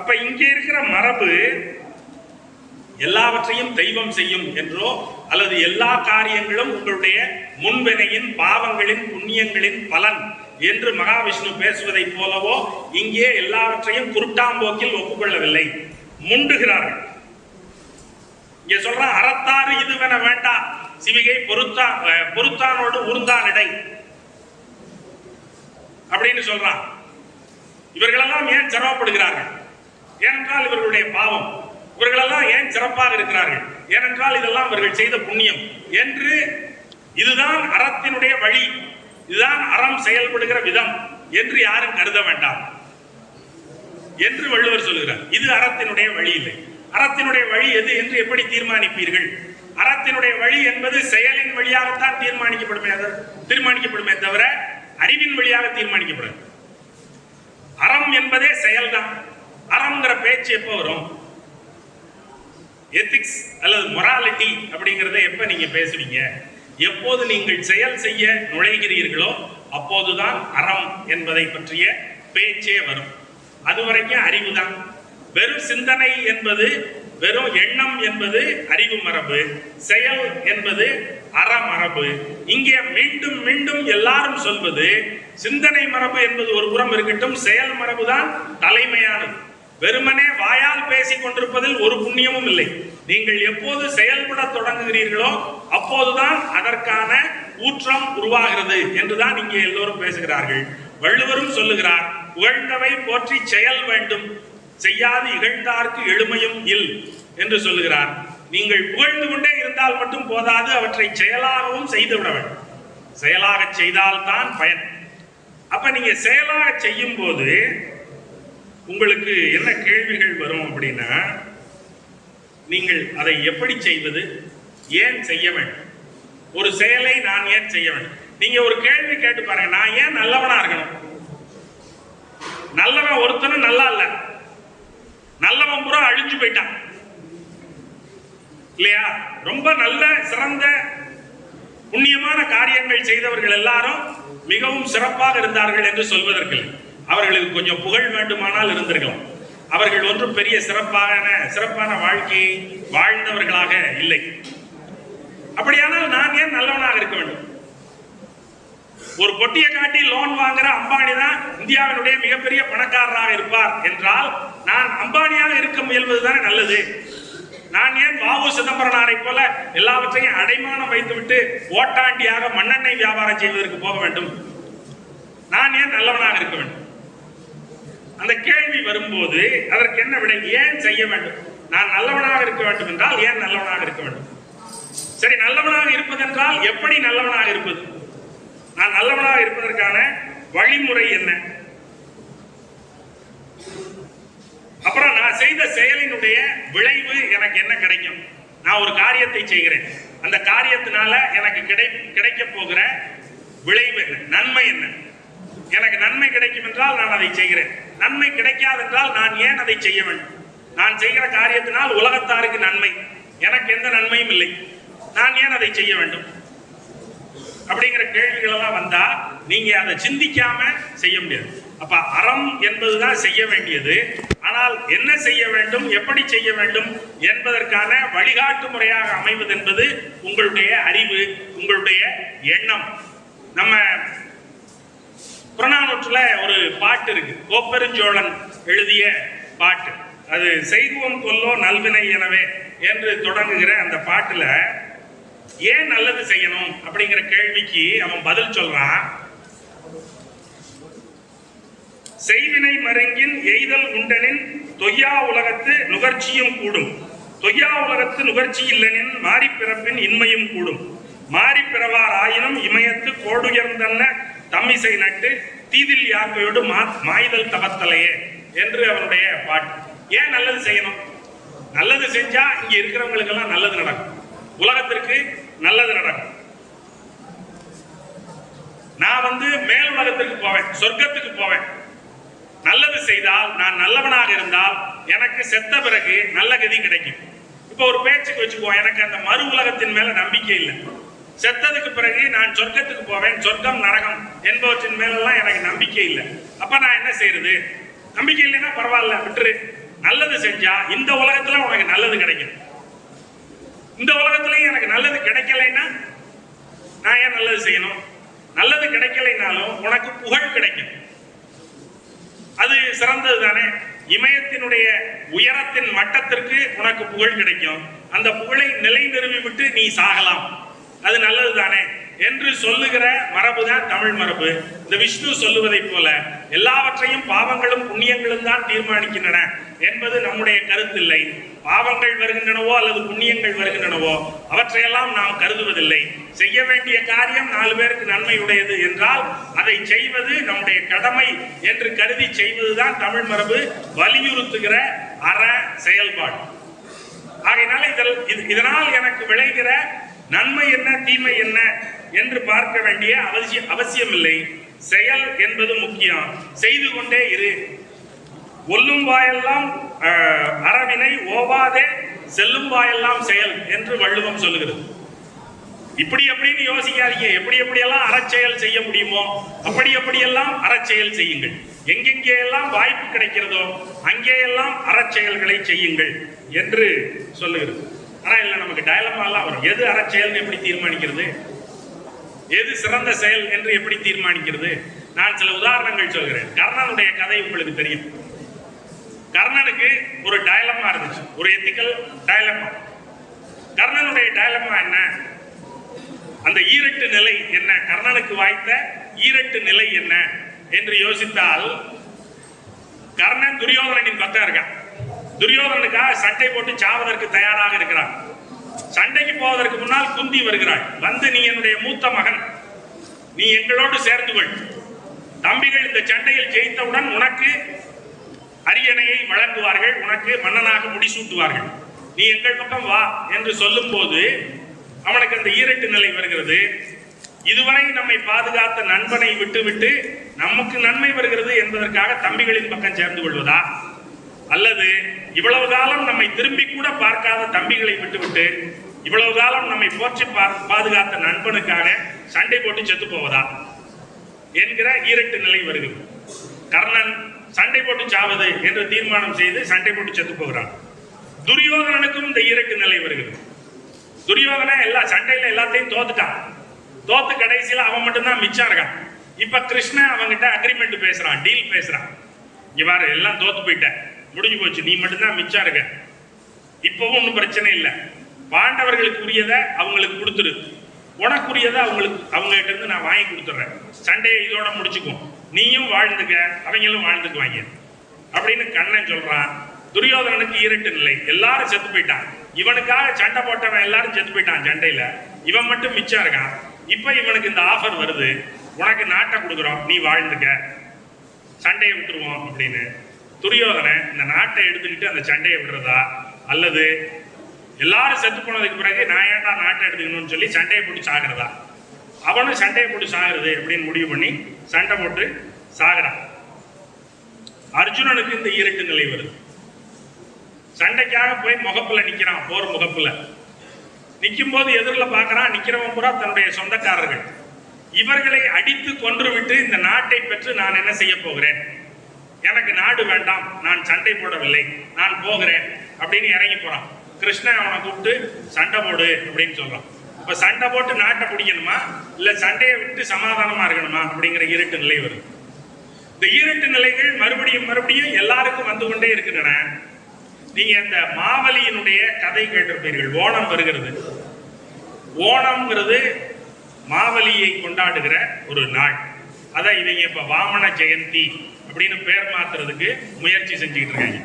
அப்ப இங்கே இருக்கிற மரபு எல்லாவற்றையும் தெய்வம் செய்யும் என்றோ அல்லது எல்லா காரியங்களும் உங்களுடைய முன்வினையின் பாவங்களின் புண்ணியங்களின் பலன் என்று மகாவிஷ்ணு பேசுவதை போலவோ இங்கே எல்லாவற்றையும் குருட்டாம்போக்கில் ஒப்புக்கொள்ளவில்லை, முண்டுகிறார்கள். இங்க சொல்றான், அறத்தாறு இதுவென வேண்டாம் சிவிகை பொறுத்தானோடு ஊர்ந்தான் இடை அப்படின்னு சொல்றான். இவர்களெல்லாம் ஏன் சிரமப்படுகிறார்கள்? ஏனென்றால் இவர்களுடைய பாவம். இவர்களெல்லாம் ஏன் சிறப்பாக இருக்கிறார்கள்? ஏனென்றால் இதெல்லாம் இவர்கள் செய்த புண்ணியம் என்று, இதுதான் அறத்தினுடைய வழி, இதுதான் அறம் செயல்படுகிற விதம் என்று யாரும் கருத வேண்டாம் என்று வள்ளுவர் சொல்கிறார். இது அறத்தினுடைய வழி இல்லை. அறத்தினுடைய வழி எது என்று எப்படி தீர்மானிப்பீர்கள்? அறத்தினுடைய வழி என்பது செயலின் வழியாகத்தான் தீர்மானிக்கப்படுமே தவிர அறிவின் வழியாக தீர்மானிக்கப்படும். அறம் என்பதே செயல்தான். அறம்ங்கிற பேச்சு எப்ப வரும்? எத்திக்ஸ் அல்லது மொராலிட்டி அப்படிங்கறத எப்ப நீங்க பேசுவீங்க? எப்போது நீங்கள் செயல் செய்ய நுழைகிறீர்களோ அப்போதுதான் அறம் என்பதை பற்றிய பேச்சே வரும். அதுவரைக்கும் அறிவு தான். வெறும் சிந்தனை என்பது, வெறும் எண்ணம் என்பது அறிவு மரபு, செயல் என்பது அறமரபு. இங்கே மீண்டும் மீண்டும் எல்லாரும் சொல்வது சிந்தனை மரபு என்பது ஒரு புறம் இருக்கட்டும், செயல் மரபுதான் தலைமையானது. வெறுமனே வாயால் பேசிக் கொண்டிருப்பதில் ஒரு புண்ணியமும் இல்லை. நீங்கள் எப்போது செயல்பட தொடங்குகிறீர்களோ அப்போதுதான் அதற்கான ஊற்றம் உருவாகிறது என்றுதான் இங்கே எல்லோரும் பேசுகிறார்கள். வள்ளுவரும் சொல்லுகிறார், புகழ்ந்தவை போற்றி செயல் வேண்டும், செய்யாது இகழ்ந்தார்க்கு எழுமையும் இல் என்று சொல்லுகிறார். நீங்கள் புகழ்ந்து கொண்டே இருந்தால் மட்டும் போதாது, அவற்றை செயலாகவும் செய்துவிட வேண்டும். செயலாக செய்தால்தான் பயன். அப்ப நீங்க செயலாக செய்யும் போது உங்களுக்கு என்ன கேள்விகள் வரும் அப்படின்னா, நீங்கள் அதை எப்படி செய்வது, ஏன் செய்ய வேண்டும், ஒரு செயலை நான் ஏன் செய்ய வேண்டும்? நீங்க ஒரு கேள்வி கேட்டு பாருங்க, நான் ஏன் நல்லவனா இருக்கணும்? நல்லவன் ஒருத்தனும் நல்லா இல்ல, நல்லவன் பூரா அழிஞ்சு போயிட்டான் இல்லையா? ரொம்ப நல்ல சிறந்த புண்ணியமான காரியங்கள் செய்தவர்கள் எல்லாரும் மிகவும் சிறப்பாக இருந்தார்கள் என்று சொல்வதற்கு அவர்களுக்கு கொஞ்சம் புகழ் வேண்டுமானால் இருந்திருக்கலாம். அவர்கள் ஒன்றும் பெரிய சிறப்பான வாழ்க்கையை வாழ்ந்தவர்களாக இல்லை. அப்படியானால் நான் ஏன் நல்லவனாக இருக்க வேண்டும்? ஒரு பொட்டியை காட்டி லோன் வாங்குற அம்பானி தான் இந்தியாவினுடைய மிகப்பெரிய பணக்காரராக இருப்பார் என்றால் நான் அம்பானியாக இருக்க முயல்வதுதானே நல்லது. நான் ஏன் வாவு சிதம்பரனாரை போல எல்லாவற்றையும் அடைமானம் வைத்துவிட்டு ஓட்டாண்டியாக மண்ணெண்ணெய் வியாபாரம் செய்வதற்கு போக வேண்டும்? நான் ஏன் நல்லவனாக இருக்க வேண்டும்? அந்த கேள்வி வரும்போது அதற்கு என்ன விடை? ஏன் செய்ய வேண்டும்? நான் நல்லவனாக இருக்க வேண்டும் என்றால் ஏன் நல்லவனாக இருக்க வேண்டும்? சரி, நல்லவனாக இருப்பதென்றால் எப்படி நல்லவனாக இருப்பது? நான் நல்லவனாக இருப்பதற்கான வழிமுறை என்ன? அப்புறம் நான் செய்த செயலினுடைய விளைவு எனக்கு என்ன கிடைக்கும்? நான் ஒரு காரியத்தை செய்கிறேன், அந்த காரியத்தினால எனக்கு கிடைக்க போகிற விளைவு என்ன, நன்மை என்ன? எனக்கு நன்மை கிடைக்கும் என்றால் நான் அதை செய்கிறேன். நன்மை கிடைக்காது என்றால் நான் ஏன் அதை செய்ய வேண்டும்? நான் செய்கிற காரியத்தினால் உலகத்தாருக்கு நன்மை, எனக்கு எந்த நன்மையும் இல்லை, நான் ஏன் அதை செய்ய வேண்டும்? அப்படிங்கிற கேள்விகள் எல்லாம் வந்தா நீங்க அதை சிந்திக்காம செய்ய முடியாது. அப்ப அறம் என்பதுதான் செய்ய வேண்டியது. ஆனால் என்ன செய்ய வேண்டும், எப்படி செய்ய வேண்டும் என்பதற்கான வழிகாட்டு முறையாக அமைவது என்பது உங்களுடைய அறிவு, உங்களுடைய எண்ணம். நம்ம புறநானூற்றுல ஒரு பாட்டு இருக்கு, கோப்பெருஞ்சோழன் எழுதிய பாட்டு. அது செய்குவம் கொல்லோ நல்வினை எனவே என்று தொடங்குகிற அந்த பாட்டுல ஏன் நல்லது செய்யணும் அப்படிங்கிற கேள்விக்கு அவன் பதில் சொல்றான். செய்வினை மருங்கின் எய்தல் உண்டனின் தொய்யா உலகத்து நுகர்ச்சியும் கூடும், தொய்யா உலகத்து நுகர்ச்சி இல்லனின் மாறி பிறப்பின் இன்மையும் கூடும், மாறி பிறவார் ஆயினும் இமயத்து கோடுயர்ந்தன்ன தம்மிசை நட்டு தீதில் யாக்கையோடு மாய்தல் தவத்தலையே என்று அவனுடைய பாட்டு. ஏன் நல்லது செய்யணும்? நல்லது செஞ்சா இங்க இருக்கிறவங்களுக்கு எல்லாம் நல்லது நடக்கும், உலகத்திற்கு நல்லது நடக்கும். நான் மேல் உலகத்திற்கு போவேன், சொர்க்கத்துக்கு போவேன். நல்லது செய்தால், நான் நல்லவனாக இருந்தால் எனக்கு செத்த பிறகு நல்ல கதி கிடைக்கும். இப்ப ஒரு பேச்சுக்கு வச்சுக்குவோம், எனக்கு அந்த மறு உலகத்தின் மேல நம்பிக்கை இல்லை, செத்ததுக்கு பிறகு நான் சொர்க்கத்துக்கு போவேன், சொர்க்கம் நரகம் என்பவற்றின் மேலெல்லாம் எனக்கு நம்பிக்கை இல்லை. அப்ப நான் என்ன செய்யறது? நம்பிக்கை இல்லைன்னா பரவாயில்ல, விட்டுரு. நல்லது செஞ்சா இந்த உலகத்துல உனக்கு நல்லது கிடைக்கும், இந்த உலகத்திலேயே எனக்கு நல்லது கிடைக்கலைன்னா நான் ஏன் நல்லது செய்யணும்? நல்லது கிடைக்கலைனாலும் உனக்கு புகழ் கிடைக்கும், அது சிறந்தது தானே. இமயத்தினுடைய உயரத்தின் மட்டத்திற்கு உனக்கு புகழ் கிடைக்கும், அந்த புகழை நிலை நிறுவி விட்டு நீ சாகலாம், அது நல்லது தானே என்று சொல்லுகிற மரபு தான் தமிழ் மரபு. இந்த விஷ்ணு சொல்லுவதை போல எல்லாவற்றையும் பாவங்களும் புண்ணியங்களும் தான் தீர்மானிக்கின்றன என்பது நம்முடைய கருத்தில்லை. பாவங்கள் வருகின்றனவோ அல்லது புண்ணியங்கள் வருகின்றனவோ அவற்றையெல்லாம் நாம் கருதுவதில்லை. செய்ய வேண்டிய காரியம் 4 பேருக்கு நன்மையுடையது என்றால் அதை செய்வது நம்முடைய கடமை என்று கருதி செய்வதுதான் தமிழ் மரபு வலியுறுத்துகிற அற செயல்பாடு. ஆகையினால இதனால் எனக்கு விளைகிற நன்மை என்ன தீமை என்ன என்று பார்க்க வேண்டிய அவசியம் இல்லை. செயல் என்பது முக்கியம். செய்து கொண்டே இரு. ஒல்லும் வாயெல்லாம் அறவினை ஓவாதே செல்லும் வாயெல்லாம் செயல் என்று வள்ளுவம் சொல்லுகிறது. இப்படி அப்படின்னு யோசிக்காதீங்க. எப்படியெல்லாம் அறச்செயல் செய்ய முடியுமோ அப்படியெல்லாம் அறச்செயல் செய்யுங்கள். எங்கெங்கே எல்லாம் வாய்ப்பு கிடைக்கிறதோ அங்கேயெல்லாம் அறச்செயல்களை செய்யுங்கள் என்று சொல்லுகிறது. ஆனா இல்ல, நமக்கு டயலமாலாம் வரும். எது அறச்செயல் எப்படி தீர்மானிக்கிறது? எது சிறந்த செயல் என்று எப்படி தீர்மானிக்கிறது? நான் சில உதாரணங்கள் சொல்கிறேன். கர்ணனுடைய கதை உங்களுக்கு தெரியும். கர்ணனுக்கு ஒரு டயலமா இருந்துச்சு, ஒரு எத்திக்கல் டயலமா. கர்ணனுடைய டயலமா என்ன? அந்த ஈரட்டு நிலை என்ன? கர்ணனுக்கு வாய்த்த ஈரட்டு நிலை என்ன என்று யோசித்தால், கர்ணன் துரியோதனனின் பக்கம் இருக்கான். துரியோதனனுக்காக சண்டை போட்டு சாவதற்கு தயாராக இருக்கிறான். சண்டைக்கு போவதற்கு முன்னால் குந்தி வருகிறாள். வந்து, நீ என்னுடைய மூத்த மகன், நீ எங்களோடு சேர்ந்து கொள். தம்பிகள் இந்த சண்டையில் ஜெயித்தவுடன் உனக்கு அரியணையை வழங்குவார்கள், உனக்கு மன்னனாக முடிசூட்டுவார்கள், நீ எங்கள் பக்கம் வா என்று சொல்லும் போது அவனுக்கு அந்த ஈரட்டு நிலை வருகிறது. இதுவரை நம்மை பாதுகாத்த நண்பனை விட்டுவிட்டு நமக்கு நன்மை வருகிறது என்பதற்காக தம்பிகளின் பக்கம் சேர்ந்து கொள்வதா, அல்லது இவ்வளவு காலம் நம்மை திரும்பி கூட பார்க்காத தம்பிகளை விட்டுவிட்டு இவ்வளவு காலம் நம்மை போற்றி பாதுகாத்த நண்பனுக்காக சண்டை போட்டு செத்து போவதா என்கிற ஈரட்டு நிலை வருகிறது. கர்ணன் சண்டை போட்டு சாவது என்று தீர்மானம் செய்து சண்டை போட்டு செத்து போகிறான். துரியோதனனுக்கும் இந்த ஈரட்டு நிலை வருகிறது. துரியோதனன் எல்லா சண்டையில எல்லாத்தையும் தோத்துட்டான். தோத்து கடைசியில் அவன் மட்டும்தான் மிச்சம் இருக்கான். இப்ப கிருஷ்ணன் அவங்கிட்ட அக்ரிமெண்ட் பேசுறான், டீல் பேசுறான். இவ்வாறு எல்லாம் தோத்து போயிட்ட, முடிஞ்சு போச்சு, நீ மட்டும்தான் மிச்சம் இருக்க. இப்பவும் ஒன்றும் பிரச்சனை இல்லை, பாண்டவர்களுக்கு உரியதை அவங்களுக்கு கொடுத்துரு, உனக்குரியதை அவங்க கிட்ட இருந்து நான் வாங்கி கொடுத்துட்றேன், சண்டையை இதோட முடிச்சுக்குவோம், நீயும் வாழ்ந்துக்க அவங்களும் வாழ்ந்துக்குவாங்க அப்படின்னு கண்ணன் சொல்றான். துரியோதனனுக்கு ஈரட்டு நிலை, எல்லாரும் செத்து போயிட்டான். இவனுக்காக சண்டை போட்டவன் எல்லாரும் செத்து போயிட்டான் சண்டையில, இவன் மட்டும் மிச்சம் இருக்கான். இப்ப இவனுக்கு இந்த ஆஃபர் வருது, உனக்கு நாட்டை கொடுக்குறோம், நீ வாழ்ந்துக்க, சண்டையை விட்டுருவோம் அப்படின்னு. துரியோதனன் இந்த நாட்டை எடுத்துக்கிட்டு அந்த சண்டையை விடுறதா, அல்லது எல்லாரும் செத்து போனதுக்கு பிறகு நான் ஏன்டா நாட்டை எடுத்துக்கணும்னு சொல்லி சண்டையை போட்டு சாகிறதா? அவனும் சண்டையை போட்டு சாகிறது அப்படின்னு முடிவு பண்ணி சண்டை போட்டு சாகிறான். அர்ஜுனனுக்கு இந்த ஈரட்டு நிலை வருது. சண்டைக்காக போய் முகப்புல நிக்கிறான், போர் முகப்புல நிற்கும் போது எதிரில் பார்க்கறான், நிக்கிறவன் பூரா தன்னுடைய சொந்தக்காரர்கள். இவர்களை அடித்து கொன்று விட்டு இந்த நாட்டை பெற்று நான் என்ன செய்ய போகிறேன், எனக்கு நாடு வேண்டாம், நான் சண்டை போடவில்லை, நான் போகிறேன் அப்படின்னு இறங்கி போறான். கிருஷ்ணன் அவனை கூப்பிட்டு சண்டை போடு அப்படின்னு சொல்றான். இப்ப சண்டை போட்டு நாட்டை பிடிக்கணுமா இல்ல சண்டையை விட்டு சமாதானமா இருக்கணுமா அப்படிங்கிற ஈரட்டு நிலை வருது. இந்த ஈரட்டு நிலைகள் மறுபடியும் எல்லாருக்கும் வந்து கொண்டே இருக்கின்றன. நீங்க இந்த மாவலியினுடைய கதை கேட்டிருப்பீர்கள். ஓணம் வருகிறது. ஓணம்ங்கிறது மாவலியை கொண்டாடுகிற ஒரு நாள். அதான் இவங்க இப்ப வாமன ஜெயந்தி அப்படின்னு பேர் மாத்துறதுக்கு முயற்சி செஞ்சுக்கிட்டு இருக்காங்க.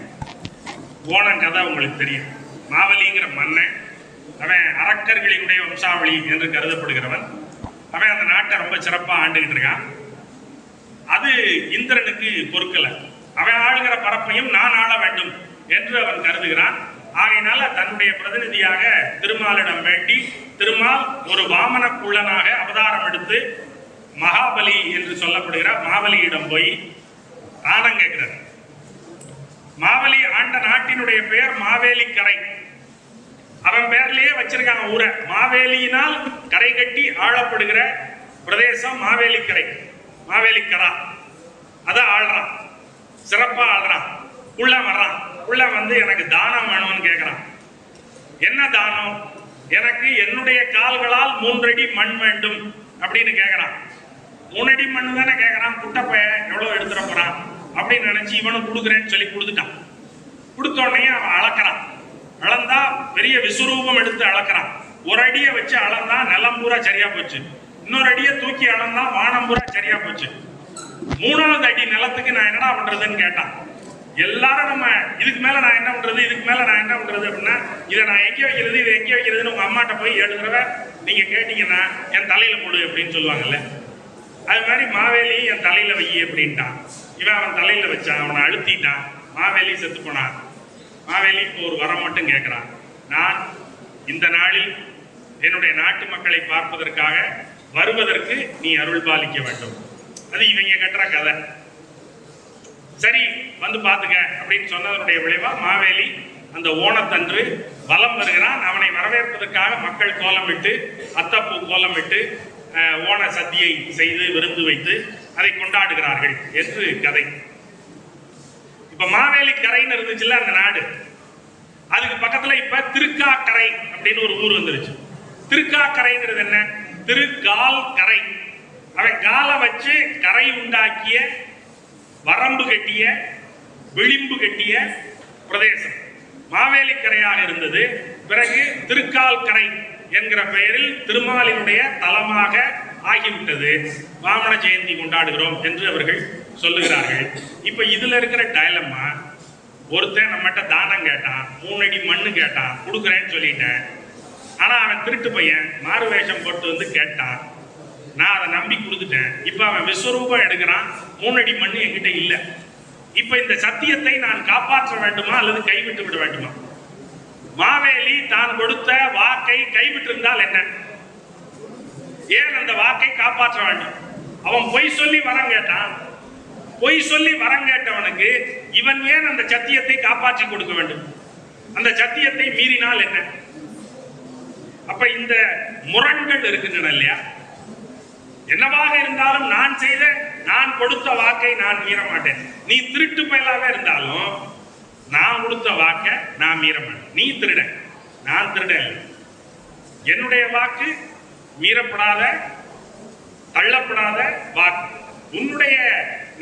ஓணம் கதை உங்களுக்கு தெரியும். மாவலிங்கிற மன்னன், அவன் அரக்கர்களினுடைய வம்சாவளி என்று கருதப்படுகிறவன். அவன் அந்த நாட்டை ரொம்ப சிறப்பா ஆண்டுகிட்டு இருக்கான். அது இந்திரனுக்கு பொறுக்கல. அவன் ஆளுகிற பரப்பையும் நான் ஆள வேண்டும் என்று அவன் கருதுகிறான். ஆகையினால தன்னுடைய பிரதிநிதியாக திருமாலிடம் வேண்டி, திருமால் ஒரு வாமன குள்ளனாக அவதாரம் எடுத்து மகாபலி என்று சொல்லப்படுகிற மாவலியிடம் போய் தானம் கேட்கிறார். மாவலி ஆண்ட நாட்டினுடைய பெயர் மாவேலி கரை. அவன் பேர்லயே வச்சிருக்காங்க ஊரை. மாவேலியினால் கரை கட்டி ஆளப்படுகிற பிரதேசம் மாவேலிக்கரை, மாவேலிக்கரா. அதான் ஆள்றான், சிறப்பா ஆள்றான். உள்ள வர்றான். உள்ள வந்து எனக்கு தானம் வேணும்னு கேட்கிறான். என்ன தானம் எனக்கு என்னுடைய கால்களால் 3 அடி மண் வேண்டும் அப்படின்னு கேட்கறான். 3 அடி மண் தானே கேட்கறான். குட்டப்ப எவ்வளவு எடுத்துட போறான் அப்படின்னு நினைச்சு இவனும் கொடுக்குறேன்னு சொல்லி கொடுத்துட்டான். கொடுத்த உடனே அவன் அளக்கிறான். அளந்தா பெரிய விஸ்வரூபம் எடுத்து அளக்கிறான். ஒரு அடியை வச்சு அளந்தா நிலம் பூரா சரியா போச்சு. இன்னொரு அடியை தூக்கி அளந்தா வானம் பூரா சரியா போச்சு. 3வது அடி நிலத்துக்கு நான் என்னடா பண்றதுன்னு கேட்டான். எல்லாரும் நம்ம இதுக்கு மேல நான் என்ன பண்றது, இதுக்கு மேல நான் என்ன பண்றது அப்படின்னா, இதை நான் எங்கே வைக்கிறது, இதை எங்கே வைக்கிறதுன்னு உங்க அம்மாட்ட போய் 7 தடவை நீங்க கேட்டீங்கன்னா என் தலையில போடு அப்படின்னு சொல்லுவாங்கல்ல. அது மாதிரி மாவேலி என் தலையில வை அப்படின்ட்டான். இவன் அவன் தலையில வச்சான். அவனை அழுத்திட்டான். மாவேலி செத்து போனான். மாவேலி இப்போ ஒரு வரம் மட்டும் கேட்கிறான். நான் இந்த நாளில் என்னுடைய நாட்டு மக்களை பார்ப்பதற்காக வருவதற்கு நீ அருள் பாலிக்க வேண்டும். அது இவங்க கட்டுற கதை. சரி வந்து பாத்துக்க அப்படின்னு சொன்னதனுடைய விளைவா மாவேலி அந்த ஓணத்தன்று வலம் வருகிறான். அவனை வரவேற்பதற்காக மக்கள் கோலமிட்டு, அத்தப்பூ கோலமிட்டு, ஓண சத்தியை செய்து விருந்து வைத்து அதை கொண்டாடுகிறார்கள் என்று கதை. இப்ப மாவேலி கரைன்னு இருந்துச்சுல்ல அந்த நாடு, அதுக்கு பக்கத்துல இப்ப திருக்காக்கரை அப்படின்னு ஒரு ஊர் வந்துருச்சு. திருக்காக்கரைங்கிறது என்ன? திருக்கால் கரை. அவன் காலை வச்சு கரை உண்டாக்கிய, வரம்பு கட்டிய, விளிம்பு கட்டிய பிரதேசம் மாவேலி கரையாக இருந்தது. பிறகு திருக்கால் கரை என்கிற பெயரில் திருமாலினுடைய தலமாக ஆகிவிட்டது. வாமன ஜெயந்தி கொண்டாடுகிறோம் என்று அவர்கள் சொல்லுகிறார்கள். இப்ப இதுல இருக்கிற டயலமா, ஒருத்தன் நம்மகிட்ட தானம் கேட்டான், 3 அடி மண்ணு கேட்டான், கொடுக்குறேன்னு சொல்லிட்டேன். ஆனா அவன் திருட்டு பையன், மாறு வேஷம் போட்டு வந்து கேட்டான். நான் அதை நம்பி கொடுத்துட்டேன். இப்ப அவன் விஸ்வரூபம் எடுக்கிறான். 3 அடி மண்ணு என்கிட்ட இல்லை. இப்ப இந்த சத்தியத்தை நான் காப்பாற்ற வேண்டுமா அல்லது கைவிட்டு விட வேண்டுமா? மாவேலி தான் கொடுத்த வாக்கை கைவிட்டு இருந்தால் என்ன? ஏன் அந்த வாக்கை காப்பாற்ற வேண்டும்? அவன் பொய் சொல்லி வரம் கேட்டான். பொய் சொல்லி வரம் கேட்டவனுக்கு இவன் ஏன் அந்த சத்தியத்தை காப்பாற்றி கொடுக்க வேண்டும்? அந்த சத்தியத்தை மீறினால் என்ன? அப்ப இந்த முரண்கள் இருக்கின்றன இல்லையா? என்னவாக இருந்தாலும் நான் கொடுத்த வாக்கை நான் மீற மாட்டேன். நீ திருட்டு பயலாக இருந்தாலும் நான் கொடுத்த வாக்கை நான் மீற மாட்டேன். நீ திருட, நான் திருட. என்னுடைய வாக்கு மீறப்படாத, தள்ளப்படாத வாக்கு. உன்னுடைய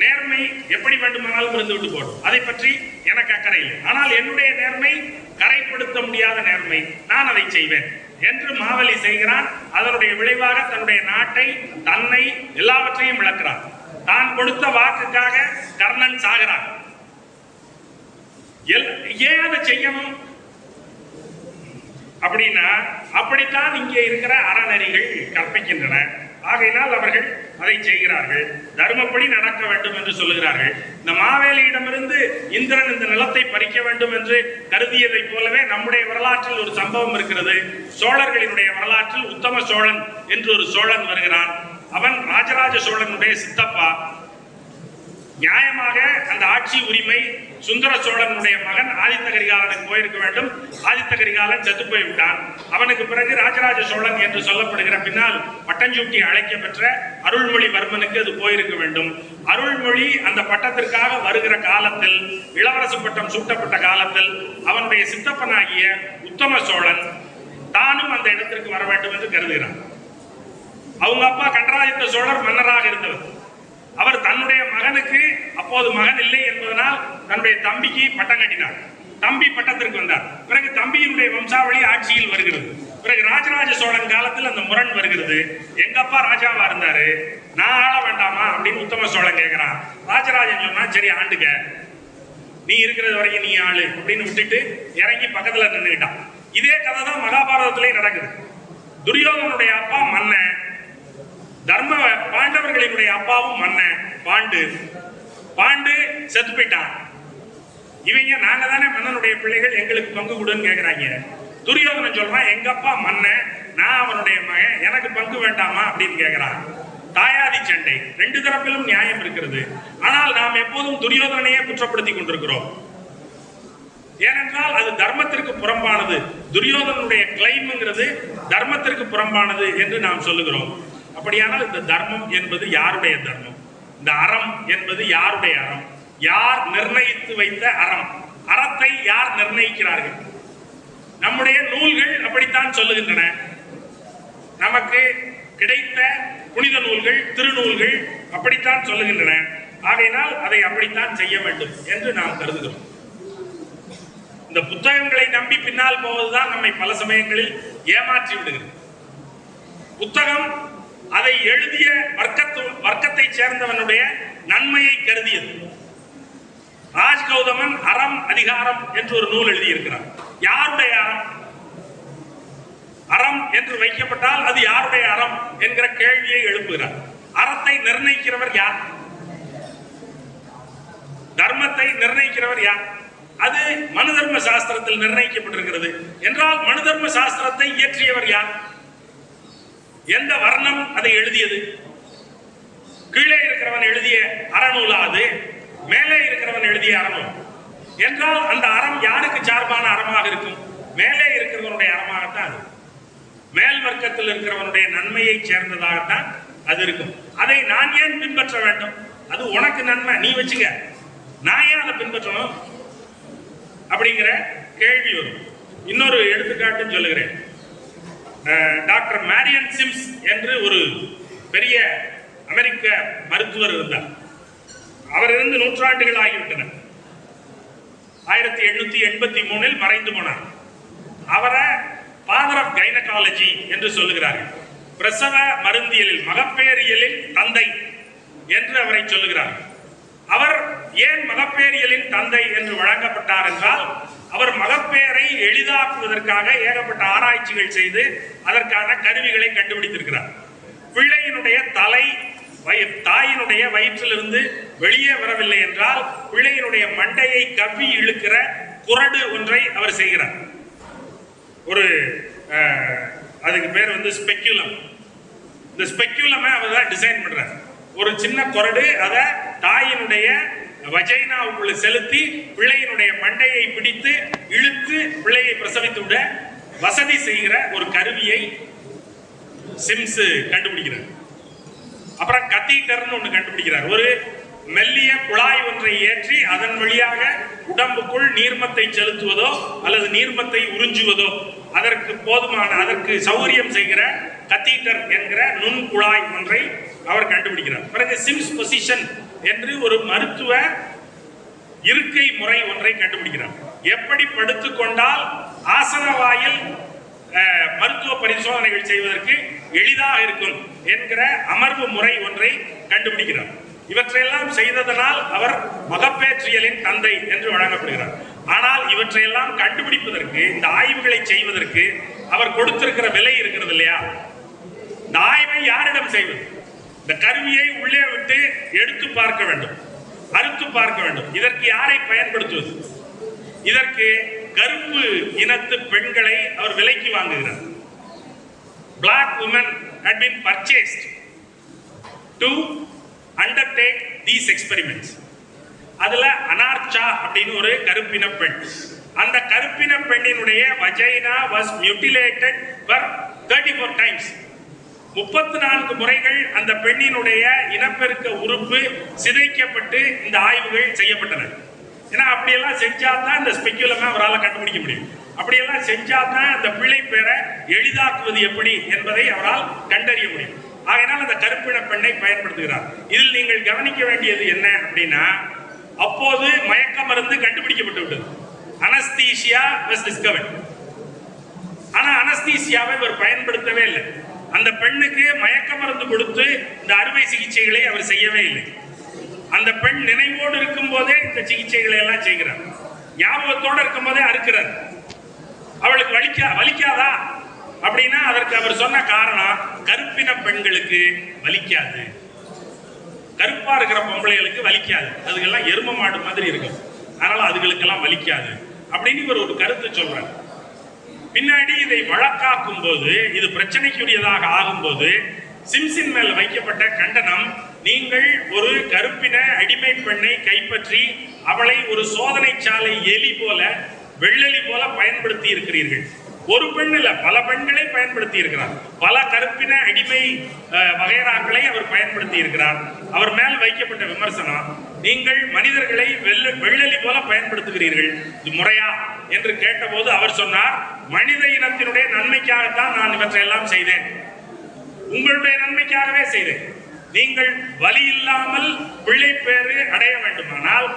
நேர்மை எப்படி வேண்டுமானாலும் இருந்து விட்டு போடும், அதை பற்றி எனக்கு அக்கறை இல்லை. ஆனால் என்னுடைய நேர்மை கரைப்படுத்த முடியாத நேர்மை, நான் அதை செய்வேன் என்று மாவேலி செய்கிறான். அதனுடைய விளைவாக தன்னுடைய நாட்டை, தன்னை, எல்லாவற்றையும் இழக்கிறான். தான் கொடுத்த வாக்குக்காக கர்ணன் சாகிறான். ஏன் அதை செய்யணும் அப்படின்னா, அப்படித்தான் இங்கே இருக்கிற அறநெறிகள் கற்பிக்கின்றன. ஆகையினால் அவர்கள் அதை செய்கிறார்கள். தர்மப்படி நடக்க வேண்டும் என்று சொல்லுகிறார்கள். இந்த மாவேலியிடமிருந்து இந்திரன் இந்த நிலத்தை பறிக்க வேண்டும் என்று கருதியதை போலவே நம்முடைய வரலாற்றில் ஒரு சம்பவம் இருக்கிறது. சோழர்களினுடைய வரலாற்றில் உத்தம சோழன் என்று ஒரு சோழன் வருகிறான். அவன் ராஜராஜ சோழனுடைய சித்தப்பா. நியாயமாக அந்த ஆட்சி உரிமை சுந்தர சோழனுடைய மகன் ஆதித்த கரிகாலனுக்கு போயிருக்க வேண்டும். ஆதித்த கரிகாலன் செத்து போய்விட்டான். அவனுக்கு பிறகு ராஜராஜ சோழன் என்று சொல்லப்படுகிற பின்னால் பட்டஞ்சூட்டி அழைக்க பெற்ற அருள்மொழிவர்மனுக்கு அது போயிருக்க வேண்டும். அருள்மொழி அந்த பட்டத்திற்காக வருகிற காலத்தில், இளவரசு பட்டம் சூட்டப்பட்ட காலத்தில், அவனுடைய சித்தப்பனாகிய உத்தம சோழன் தானும் அந்த இடத்திற்கு வர வேண்டும் என்று கருதுகிறான். அவங்க அப்பா கண்டராதித்த சோழர் மன்னராக இருந்தவர். அவர் தன்னுடைய மகனுக்கு, அப்போது மகன் இல்லை என்பதனால் தன்னுடைய தம்பிக்கு பட்டம் கட்டினார். தம்பி பட்டத்திற்கு வந்தார். பிறகு தம்பியினுடைய வம்சாவளி ஆட்சியில் வருகிறது. பிறகு ராஜராஜ சோழன் காலத்தில் அந்த முரண் வருகிறது. எங்க அப்பா ராஜாவா இருந்தாரு, நான் ஆள வேண்டாமா அப்படின்னு உத்தம சோழன் கேட்கிறான். ராஜராஜன் சொன்னா சரி ஆண்டுக்க, நீ இருக்கிறது வரைக்கும் நீ ஆளு அப்படின்னு விட்டுட்டு இறங்கி பக்கத்துல நின்றுட்டான். இதே கதை தான் மகாபாரதத்திலே நடக்குது. துரியோதனுடைய அப்பா மன்னன், தர்ம பாண்டவர்களினுடைய அப்பாவும் மன்னன் பாண்டு செத்து போயிட்டான். இவங்க நாங்க தானே மன்னனுடைய பிள்ளைகள், எங்களுக்கு பங்கு கொடுன்னு கேட்கிறாங்க. துரியோதனன் சொல்றான், எங்க அப்பா மன்னன், நான் அவனுடைய மகன், எனக்கு பங்கு வேண்டாமா அப்படின்னு கேட்கிறான். தாயாதி சண்டை, 2 தரப்பிலும் நியாயம் இருக்கிறது. ஆனால் நாம் எப்போதும் துரியோதனையே குற்றப்படுத்தி கொண்டிருக்கிறோம். ஏனென்றால் அது தர்மத்திற்கு புறம்பானது. துரியோதனுடைய கிளைம்ங்கிறது தர்மத்திற்கு புறம்பானது என்று நாம் சொல்லுகிறோம். அப்படியானால் இந்த தர்மம் என்பது யாருடைய தர்மம்? இந்த அறம் என்பது யாருடைய அறம்? யார் நிர்ணயித்து வைத்த அறம்? அறத்தை யார் நிர்ணயிக்கிறார்கள்? நம்முடைய நூல்கள் அப்படித்தான் சொல்லுகின்றன. நமக்கு கிடைத்த புனித நூல்கள், திருநூல்கள் அப்படித்தான் சொல்லுகின்றன. ஆகையினால் அதை அப்படித்தான் செய்ய வேண்டும் என்று நாம் கருதுகிறோம். இந்த புத்தகங்களை நம்பி பின்னால் போவதுதான் நம்மை பல சமயங்களில் ஏமாற்றி விடுகிறது. புத்தகம் அதை எழுதிய வர்க்கத்தை சேர்ந்தவனுடைய நன்மையை கருதியது. ராஜ் கௌதமன் அறம் அதிகாரம் என்று ஒரு நூல் எழுதியிருக்கிறார். யாருடைய அறம்? அறம் என்று வைக்கப்பட்டால் அது யாருடைய அறம் என்கிற கேள்வியை எழுப்புகிறார். அறத்தை நிர்ணயிக்கிறவர் யார்? தர்மத்தை நிர்ணயிக்கிறவர் யார்? அது மனு தர்ம சாஸ்திரத்தில் நிர்ணயிக்கப்பட்டிருக்கிறது என்றால் மனு தர்ம சாஸ்திரத்தை இயற்றியவர் யார்? எந்த வர்ணம் அதை எழுதியது? கீழே இருக்கிறவன் எழுதிய அறநூலா அது? மேலே இருக்கிறவன் எழுதிய அறநூல் என்றால் அந்த அறம் யாருக்கு சார்பான அறமாக இருக்கும்? மேலே இருக்கிறவனுடைய அறமாகத்தான் அது. மேல் வர்க்கத்தில் இருக்கிறவனுடைய நன்மையை சேர்ந்ததாகத்தான் அது இருக்கும். அதை நான் ஏன் பின்பற்ற வேண்டும்? அது உனக்கு நன்மை, நீ வச்சுக்க, நான் ஏன் அதை பின்பற்றணும் அப்படிங்கிற கேள்வி வரும். இன்னொரு எடுத்துக்காட்டு சொல்லுகிறேன். டாக்டர் மேரியன் சிம்ஸ் என்று ஒரு பெரிய அமெரிக்க மருத்துவர் இருந்தார். அவர் இருந்து நூற்றாண்டுகள் ஆகிவிட்டன. 1883 மறைந்து போனார். அவரை ஃபாதர் ஆஃப் கைனகாலஜி என்று சொல்லுகிறார்கள். பிரசவ மருந்தியலில், மகப்பேறியலில் தந்தை என்று அவரை சொல்லுகிறார்கள். அவர் ஏன் மகப்பேறியலின் தந்தை என்று வழங்கப்பட்டார் என்றால், அவர் மகப்பேரை எளிதாக்குவதற்காக ஏகப்பட்ட ஆராய்ச்சிகள் செய்து அதற்கான கருவிகளை கண்டுபிடித்திருக்கிறார். பிள்ளையினுடைய தலை தாயினுடைய வயிற்றிலிருந்து வெளியே வரவில்லை என்றால் பிள்ளையினுடைய மண்டையை கவ்வி இழுக்கிற குரடு ஒன்றை அவர் செய்கிறார். ஒரு அதுக்கு பேர் வந்து ஸ்பெக்யூலம். இந்த ஸ்பெக்யூலமை அவர் தான் டிசைன் பண்றார். ஒரு சின்ன குரடு, அதை தாயினுடைய வஜைனாவுக்குள்ள செலுத்தி பிள்ளையினுடைய மண்டையை பிடித்து இழுத்து பிள்ளையை பிரசவித்து விட வசதி செய்கிற ஒரு கருவியை சிம்ஸ் கண்டுபிடிக்கிறார். அப்புறம் கத்தீட்டர்னு ஒன்று கண்டுபிடிக்கிறார். ஒரு மெல்லிய குழாய் ஒன்றை ஏற்றி அதன் வழியாக உடம்புக்குள் நீர்மத்தை செலுத்துவதோ அல்லது நீர்மத்தை உறிஞ்சுவதோ அதற்கு சௌகரியம் செய்கிற கத்தீட்டர் என்கிற நுண் குழாய் ஒன்றை அவர் கண்டுபிடிக்கிறார். பிறகு சிம்ஸ் பொசிஷன் என்று ஒரு மருத்துவ இருக்கை முறை ஒன்றை கண்டுபிடிக்கிறார். எப்படி படுத்துக் கொண்டால் ஆசன வாயில் மருத்துவ பரிசோதனைகள் செய்வதற்கு எளிதாக இருக்கும் என்கிற அமர்வு முறை ஒன்றை கண்டுபிடிக்கிறார். இவற்றையெல்லாம் செய்ததனால் அவர் மகப்பேற்றியலின் தந்தை என்று வழங்கப்படுகிறார். ஆனால் இவற்றையெல்லாம் கண்டுபிடிப்பதற்கு, இந்த ஆய்வுகளை செய்வதற்கு அவர் கொடுத்திருக்கிற விலை இருக்கிறது இல்லையா? இந்த ஆய்வை யாரிடம் செய்வது? இந்த கருவியை உள்ளே விட்டு எடுத்து பார்க்க வேண்டும், அறுத்து பார்க்க வேண்டும். இதற்கு யாரை பயன்படுத்துவது? இதற்கு கருப்பு இனத்து பெண்களை அவர் விலைக்கு வாங்குகிறார். Black women had been purchased to undertake these experiments. அதுல அனார்ச்சா அப்படின்னு ஒரு கருப்பின பெண். அந்த கருப்பின பெண்ணினுடைய vagina was mutilated for 34 times. 34 முறைகள் அந்த பெண்ணினுடைய இனப்பெருக்க உறுப்பு சிதைக்கப்பட்டு இந்த ஆய்வுகள் செய்யப்பட்டன. ஏன்னா அப்படியெல்லாம் செஞ்சாதான் இந்த ஸ்பெக்யூலமை அவரால் கண்டுபிடிக்க முடியும். அப்படியெல்லாம் செஞ்சாதான் அந்த பிள்ளை பேரை எளிதாக்குவது எப்படி என்பதை அவரால் கண்டறிய முடியும். ஆகையினால் அந்த கருப்பின பெண்ணை பயன்படுத்துகிறார். இதில் நீங்கள் கவனிக்க வேண்டியது என்ன அப்படின்னா, அப்போது மயக்க மருந்து கண்டுபிடிக்கப்பட்டு விட்டது. Anaesthesia was discovered. ஆனா அனஸ்தீசியாவை இவர் பயன்படுத்தவே இல்லை. அந்த பெண்ணுக்கு மயக்க மருந்து கொடுத்து இந்த அறுவை சிகிச்சைகளை அவர் செய்யவே இல்லை. அந்த பெண் நினைவோடு இருக்கும் போதே இந்த சிகிச்சைகளை எல்லாம் செய்கிறார். ஞாபகத்தோடு இருக்கும் போதே அறுக்கிறார். அவளுக்கு வலிக்காதா அப்படின்னா அதற்கு அவர் சொன்ன காரணம், கருப்பின பெண்களுக்கு வலிக்காது, கருப்பா இருக்கிற பொம்பளைகளுக்கு வலிக்காது, அதுக்கெல்லாம் எரும மாடு மாதிரி இருக்கும், அதனால அதுகளுக்கெல்லாம் வலிக்காது அப்படின்னு இவர் ஒரு கருத்து சொல்றார். பின்னாடி இதை வழக்காக்கும் போது, இது பிரச்சனைக்குரியதாக ஆகும்போது சிம்ஸின் மேல் வைக்கப்பட்ட கண்டனம், நீங்கள் ஒரு கருப்பின அடிமை பெண்ணை கைப்பற்றி அவளை ஒரு சோதனை சாலை எலி போல, வெள்ளெலி போல பயன்படுத்தி இருக்கிறீர்கள். ஒரு பெண் இல்ல, பல பெண்களை பயன்படுத்தி இருக்கிறார். பல கருப்பின அடிமை வகைராக்களை அவர் பயன்படுத்தி இருக்கிறார். அவர் மேல் வைக்கப்பட்ட விமர்சனம், நீங்கள் மனிதர்களை வெள்ளலி போல பயன்படுத்துகிறீர்கள், இது முறையா என்று கேட்டபோது அவர் சொன்னார், மனித இனத்தினுடைய நன்மைக்காகத்தான் நான் இவற்றையெல்லாம் செய்தேன், உங்களுடைய நன்மைக்காகவே செய்தேன். நீங்கள் வலி இல்லாமல் பிள்ளை பேறு அடைய வேண்டுமானால்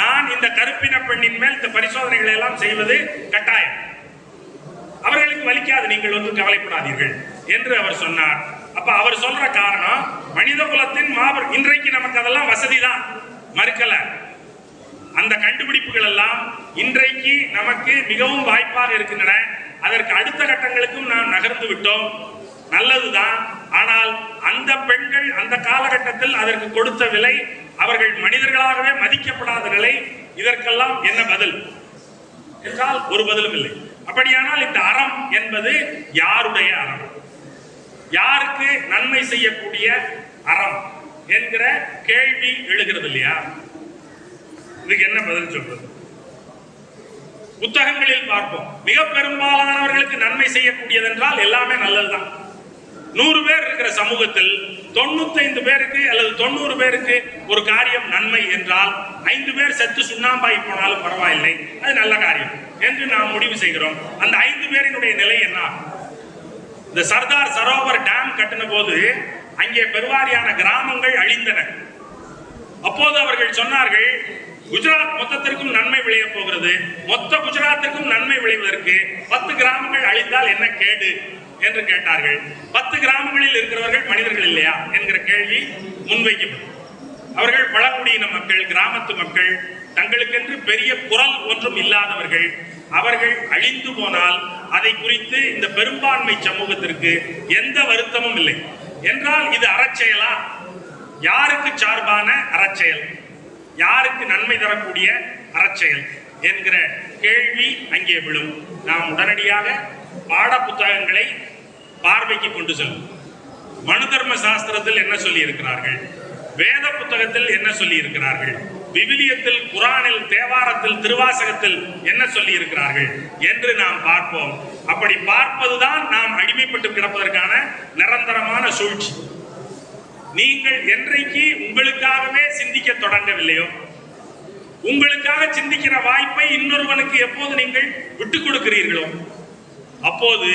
நான் இந்த கருப்பின பெண்ணின் மேல் இந்த பரிசோதனைகளை எல்லாம் செய்வது கட்டாயம். அவர்களுக்கு வலிக்காது, நீங்கள் ஒன்றும் கவலைப்படாதீர்கள் என்று அவர் சொன்னார். அப்ப அவர் சொல்ற காரணம் மனித குலத்தின் மாபெரும், இன்றைக்கு நமக்கு அதெல்லாம் வசதி தான், மறுக்கல. அந்த கண்டுபிடிப்புகள் எல்லாம் இன்றைக்கு நமக்கு மிகவும் வாய்ப்பாக இருக்கின்றன. அதற்கு அடுத்த கட்டங்களுக்கும் நாம் நகர்ந்து விட்டோம், நல்லதுதான். ஆனால் அந்த பெண்கள் அந்த காலகட்டத்தில் அதற்கு கொடுத்த விலை, அவர்கள் மனிதர்களாகவே மதிக்கப்படாத நிலை, இதற்கெல்லாம் என்ன பதில் என்றால் ஒரு பதிலும் இல்லை. அப்படியானால் இந்த அறம் என்பது யாருடைய அறம், யாருக்கு நன்மை செய்யக்கூடிய அறம் என்கிற கேள்வி எழுகிறது இல்லையா? இதுக்கு என்ன பதில் சொல்றது? புத்தகங்களில் பார்ப்போம், மிக பெரும்பாலானவர்களுக்கு நன்மை செய்யக்கூடியது என்றால் எல்லாமே நல்லதுதான். 100 பேர் இருக்கிற சமூகத்தில் 95 பேருக்கு அல்லது 90 பேருக்கு ஒரு காரியம் நன்மை என்றால் 5 பேர் செத்து சுண்ணாம்பாய் போனாலும் பரவாயில்லை, அது நல்ல காரியம் என்று நாம் முடிவு செய்கிறோம். அந்த 5 பேரினுடைய நிலை என்ன? இந்த சர்தார் சரோவர் டேம் கட்டின போது அங்கே பெருவாரியான கிராமங்கள் அழிந்தன. அப்போது அவர்கள் சொன்னார்கள், குஜராத் மொத்தத்திற்கும் நன்மை விளைய போகிறது, மொத்த குஜராத்திற்கும் நன்மை விளைவதற்கு 10 கிராமங்கள் அழிந்தால் என்ன கேடு என்று கேட்டார்கள். 10 கிராமங்களில் இருக்கிறவர்கள் மனிதர்கள் இல்லையா என்கிற கேள்வி முன்வைக்கப்படும். அவர்கள் பழங்குடியின மக்கள், கிராமத்து மக்கள், தங்களுக்கென்று பெரிய குரல் ஒன்றும் இல்லாதவர்கள். அவர்கள் அழிந்து போனால் அதை குறித்து இந்த பெரும்பான்மை சமூகத்திற்கு எந்த வருத்தமும் இல்லை என்றால் இது அறச்செயலா? யாருக்கு சார்பான அறச்செயல், யாருக்கு நன்மை தரக்கூடிய அறச்செயல் என்கிற கேள்வி அங்கே விழும். நாம் உடனடியாக பாட புத்தகங்களை பார்வைக்கு கொண்டு செல்லும். மனு தர்ம சாஸ்திரத்தில் என்ன சொல்லி இருக்கிறார்கள், வேத புத்தகத்தில் என்ன சொல்லி இருக்கிறார்கள், விவிலியத்தில், குரானில், தேவாரத்தில், திருவாசகத்தில் என்ன சொல்லி இருக்கிறார்கள் என்று நாம் பார்ப்போம். அப்படி பார்ப்பதுதான் நாம் அடிமைப்பட்டு கிடப்பதற்கான நிரந்தரமான சூழ்ச்சி. நீங்கள் என்றைக்கு உங்களுக்காகவே சிந்திக்க தொடங்கவில்லையோ, உங்களுக்காக சிந்திக்கிற வாய்ப்பை இன்னொருவனுக்கு எப்போது நீங்கள் விட்டுக் கொடுக்கிறீர்களோ, அப்போது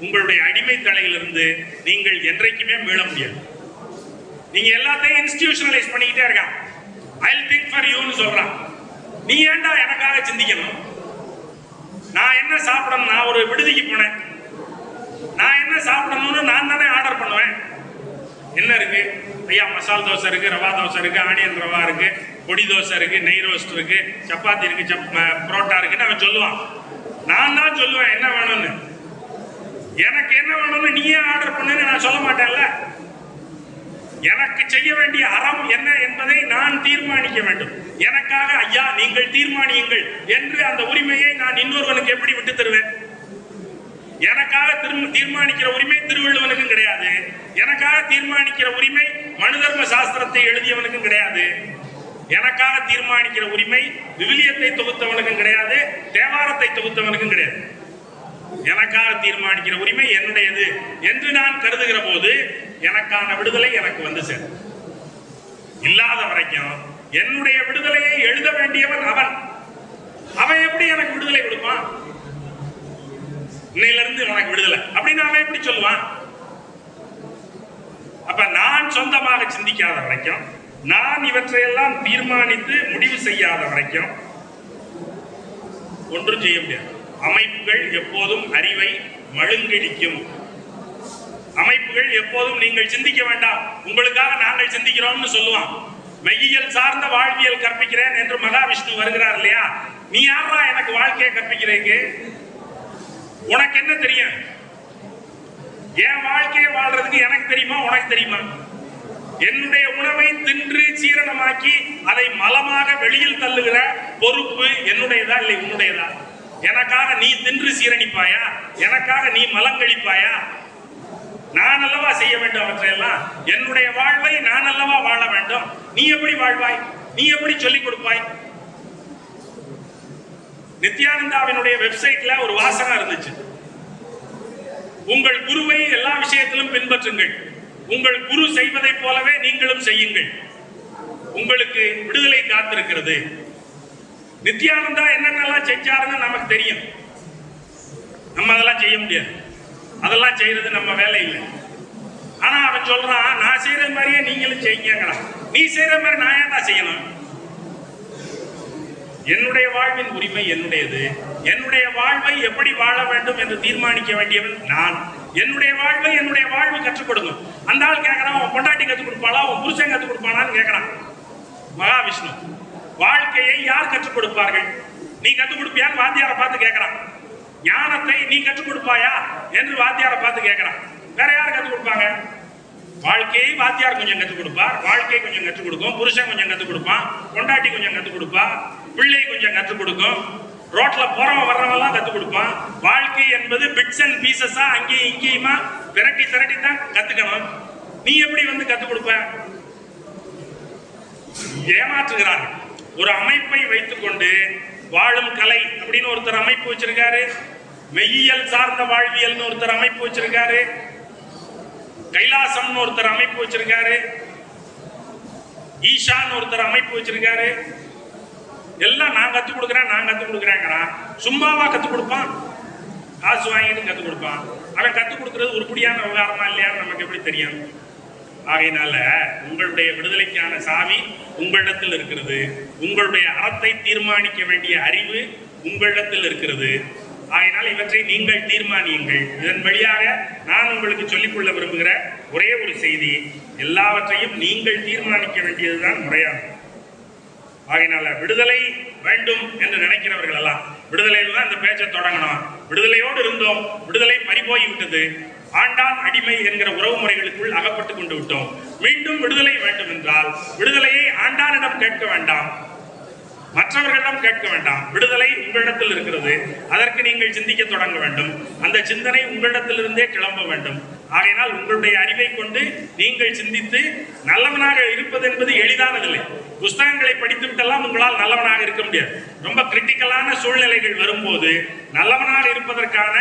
உங்களுடைய அடிமை தலையிலிருந்து நீங்கள் என்றைக்குமே மீள முடியாது. நீங்க எல்லாத்தையும் இன்ஸ்டிடியூஷனலைஸ் பண்ணிக்கிட்டே இருக்கான். I'll think for you ன்னு சொல்றான். நீ ஏன்டா எனக்காக சிந்திக்கணும்? நான் என்ன சாப்பிடணும்? நான் ஒரு விடுதிக்கு போனேன், நான் என்ன சாப்பிடணும்னு நான் தானே ஆர்டர் பண்ணுவேன். என்ன இருக்கு ஐயா? மசால் தோசை இருக்கு, ரவா தோசை இருக்கு, ஆனியன் ரவா இருக்கு, பொடி தோசை இருக்கு, நெய் ரோஸ்ட் இருக்கு, சப்பாத்தி இருக்கு, புரோட்டா இருக்குன்னு அவன் சொல்லுவான். நான் தான் சொல்லுவேன் என்ன வேணும்னு. எனக்கு என்ன வேணும்னு நீயே ஆர்டர் பண்ணுன்னு நான் சொல்ல மாட்டேன்ல. எனக்கு செய்ய வேண்டிய அறம் என்ன என்பதை நான் தீர்மானிக்க வேண்டும். எனக்காக ஐயா நீங்கள் தீர்மானியுங்கள் என்று அந்த உரிமையை நான் இன்னொருவனுக்கு எப்படி விட்டு தருவேன்? எனக்காக தீர்மானிக்கிற உரிமை திருவள்ளுவனுக்கும் கிடையாது. எனக்காக தீர்மானிக்கிற உரிமை மனு தர்ம சாஸ்திரத்தை எழுதியவனுக்கும் கிடையாது. எனக்காக தீர்மானிக்கிற உரிமை விவிலியத்தை தொகுத்தவனுக்கும் கிடையாது, தேவாரத்தை தொகுத்தவனுக்கும் கிடையாது. எனக்காக தீர்மானிக்கிற உரிமை என்னுடையது என்று நான் கருதுகிற போது எனக்கான விடுதலை எனக்கு வந்து சேரும். இல்லாத வரைக்கும் என்னுடைய விடுதலையை எழுத வேண்டியவன் அவன். அவன் எப்படி எனக்கு விடுதலை கொடுப்பான்? இன்னையிலிருந்து உனக்கு விடுதலை அப்படின்னு அவன் எப்படி சொல்லுவான்? அப்ப நான் சொந்தமாக சிந்திக்காத வரைக்கும், நான் இவற்றையெல்லாம் தீர்மானித்து முடிவு செய்யாத வரைக்கும் ஒன்றும் செய்ய முடியாது. அமைப்புகள் எப்போதும் அறிவை மழுங்கடிக்கும். அமைப்புகள் எப்போதும் நீங்கள் சிந்திக்க வேண்டாம், உங்களுக்காக நாங்கள் சிந்திக்கிறோம்னு சொல்லுவான். மெய்யியல் சார்ந்த வாழ்வியல் கற்பிக்கிறேன் என்று மகாவிஷ்ணு வருகிறார் இல்லையா? நீ யாரா எனக்கு வாழ்க்கையை கற்பிக்கிறீங்க? உனக்கு என்ன தெரியும்? என் வாழ்க்கையை வாழ்றதுக்கு எனக்கு தெரியுமா, உனக்கு தெரியுமா? என்னுடைய உணவை தின்று சீரணமாக்கி அதை மலமாக வெளியில் தள்ளுகிற பொறுப்பு என்னுடையதா இல்லை உன்னுடையதா? எனக்காக நீ தின்று சீரணிப்பாயா? எனக்காக நீ மலங்கழிப்பாயா? நான் அல்லவா செய்ய வேண்டும் அவற்றையெல்லாம். என்னுடைய வாழ்வை நான் அல்லவா வாழ வேண்டும். நீ எப்படி வாழ்வாய்? நீ எப்படி சொல்லிக் கொடுப்பாய்? நித்யானந்தாவினுடைய வெப்சைட்ல ஒரு வாசகம் இருந்துச்சு, உங்கள் குருவை எல்லா விஷயத்திலும் பின்பற்றுங்கள், உங்கள் குரு செய்வதை போலவே நீங்களும் செய்யுங்கள். உங்களுக்கு விடுதலை காத்திருக்கிறது. நித்யானந்தா என்னென்னலாம் செஞ்சாருன்னு நமக்கு தெரியும். நம்ம அதெல்லாம் செய்ய முடியாது. அதெல்லாம் செய்யறது நம்ம வேலை இல்லை. ஆனா அவன் சொல்றான், நான் செய்யற மாதிரியே நீங்களும் செய்யுங்கிறான். நீ செய்யற மாதிரி நான் ஏன் தான் செய்யணும்? என்னுடைய வாழ்வின் உரிமை என்னுடையது. என்னுடைய வாழ்வை எப்படி வாழ வேண்டும் என்று தீர்மானிக்க வேண்டியவன் நான். என்னுடைய வாழ்வு கற்றுக் கொடுக்கும். அந்த ஆள் கேட்கறான், உன் பொண்டாட்டி கற்றுக் கொடுப்பாளா, உன் புருஷன் கற்றுக் கொடுப்பானான்னு கேட்கறான். மகாவிஷ்ணு வாழ்க்கையை யார் கற்றுக் கொடுப்பார்கள்? நீ கற்றுக் கொடுப்பியான்னு வாத்தியாரை பார்த்து கேட்கறான். ஞானத்தை நீ கற்றுக் கொடுப்பாயா என்று வாத்தியாரை பார்த்து கேட்கறான். வேற யார் கற்றுக் கொடுப்பாங்க? வாழ்க்கையை வாத்தியார் கொஞ்சம் கற்றுக் கொடுப்பார், வாழ்க்கை கொஞ்சம் கற்றுக் கொடுக்கும், புருஷன் கொஞ்சம் கற்றுக் கொடுப்பான், பொண்டாட்டி கொஞ்சம் கற்றுக் கொடுப்பா, பிள்ளை கொஞ்சம் கற்றுக் கொடுக்கும், ரோட்ல போறவன் வர்றவெல்லாம் கற்றுக் கொடுப்பான். வாழ்க்கை என்பது பிட்ஸ் அண்ட் பீசஸா அங்கேயும் இங்கேயுமா திரட்டி தான் கத்துக்கணும். நீ எப்படி வந்து கற்றுக் கொடுப்ப? ஏமாற்றுகிறார்கள். ஒரு அமைப்பை வைத்துக் கொண்டு வாழும் கலை அப்படின்னு ஒருத்தர் அமைப்பு வச்சிருக்காரு, மெய்யியல் சார்ந்த வாழ்வியல்னு ஒருத்தர் அமைப்பு வச்சிருக்காரு, கைலாசம்னு ஒருத்தர் அமைப்பு வச்சிருக்காரு, ஈஷான்னு ஒருத்தர் அமைப்பு வச்சிருக்காரு. எல்லாம் நான் கத்துக் கொடுக்குறேன். சும்மாவா கத்துக் கொடுப்பான்? காசு வாங்கிட்டு கத்துக் கொடுப்பான். அவன் கத்துக் கொடுக்கறது உருப்படியான விவகாரமா இல்லையான்னு நமக்கு எப்படி தெரியும்? ஆகையினால உங்களுடைய விடுதலைக்கான சாவி உங்களிடத்தில் இருக்கிறது. உங்களுடைய அறத்தை தீர்மானிக்க வேண்டிய அறிவு உங்களிடத்தில் இருக்கிறது. ஆகையினால் இவற்றை நீங்கள் தீர்மானியுங்கள். இதன் வழியாக நான் உங்களுக்கு சொல்லிக்கொள்ள விரும்புகிற ஒரே ஒரு செய்தி, எல்லாவற்றையும் நீங்கள் தீர்மானிக்க வேண்டியதுதான் முறையானது. ஆகையினால விடுதலை வேண்டும் என்று நினைக்கிறவர்கள் எல்லாம் விடுதலையில் தான் இந்த பேச்சை தொடங்கணும். விடுதலையோடு இருந்தோம், விடுதலை பறிபோய் விட்டது, ஆண்டான் அடிமை என்கிற உறவு முறைகளுக்குள் அகப்பட்டு கொண்டு விட்டோம். மீண்டும் விடுதலை வேண்டும் என்றால் விடுதலையை ஆண்டானிடம் கேட்க வேண்டாம், மற்றவர்களிடம் கேட்க வேண்டாம். விடுதலை உங்களிடத்தில் இருக்கிறது. அதற்கு நீங்கள் சிந்திக்க தொடங்க வேண்டும். அந்த சிந்தனை உங்களிடத்திலிருந்தே கிளம்ப வேண்டும். ஆகையினால் உங்களுடைய அறிவை கொண்டு நீங்கள் சிந்தித்து நல்லவனாக இருப்பது என்பது எளிதானதில்லை. புஸ்தகங்களை படித்து விட்டெல்லாம் உங்களால் நல்லவனாக இருக்க முடியாது. ரொம்ப கிரிட்டிக்கலான சூழ்நிலைகள் வரும்போது நல்லவனாக இருப்பதற்கான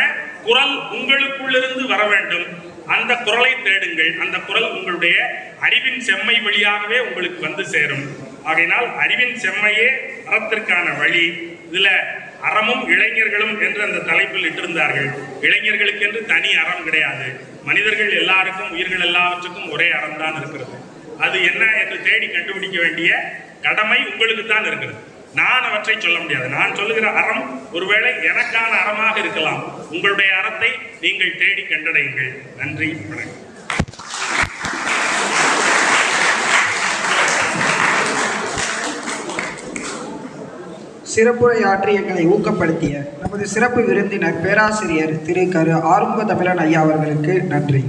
குரல் உங்களுக்குள்ளிருந்து வர வேண்டும். அந்த குரலை தேடுங்கள். அந்த குரல் உங்களுடைய அறிவின் செம்மை வழியாகவே உங்களுக்கு வந்து சேரும். ஆகையினால் அறிவின் செம்மையே அறத்திற்கான வழி. இதுல அறமும் இளைஞர்களும் என்று அந்த தலைப்பில் இட்டிருந்தார்கள். இளைஞர்களுக்கு என்று தனி அறம் கிடையாது. மனிதர்கள் எல்லாருக்கும், உயிர்கள் எல்லாவற்றுக்கும் ஒரே அறம் தான் இருக்கிறது. அது என்ன என்று தேடி கண்டுபிடிக்க வேண்டிய கடமை உங்களுக்கு தான் இருக்கிறது. நான் அவற்றை சொல்ல முடியாது. நான் சொல்லுகிற அறம் ஒருவேளை எனக்கான அறமாக இருக்கலாம். உங்களுடைய அறத்தை நீங்கள் தேடி கண்டடையுங்கள். நன்றி, வணக்கம். சிறப்புரையாற்றி எங்களை ஊக்கப்படுத்திய நமது சிறப்பு விருந்தினர் பேராசிரியர் திரு கரு ஆறுமுக தமிழன் ஐயா அவர்களுக்கு நன்றி.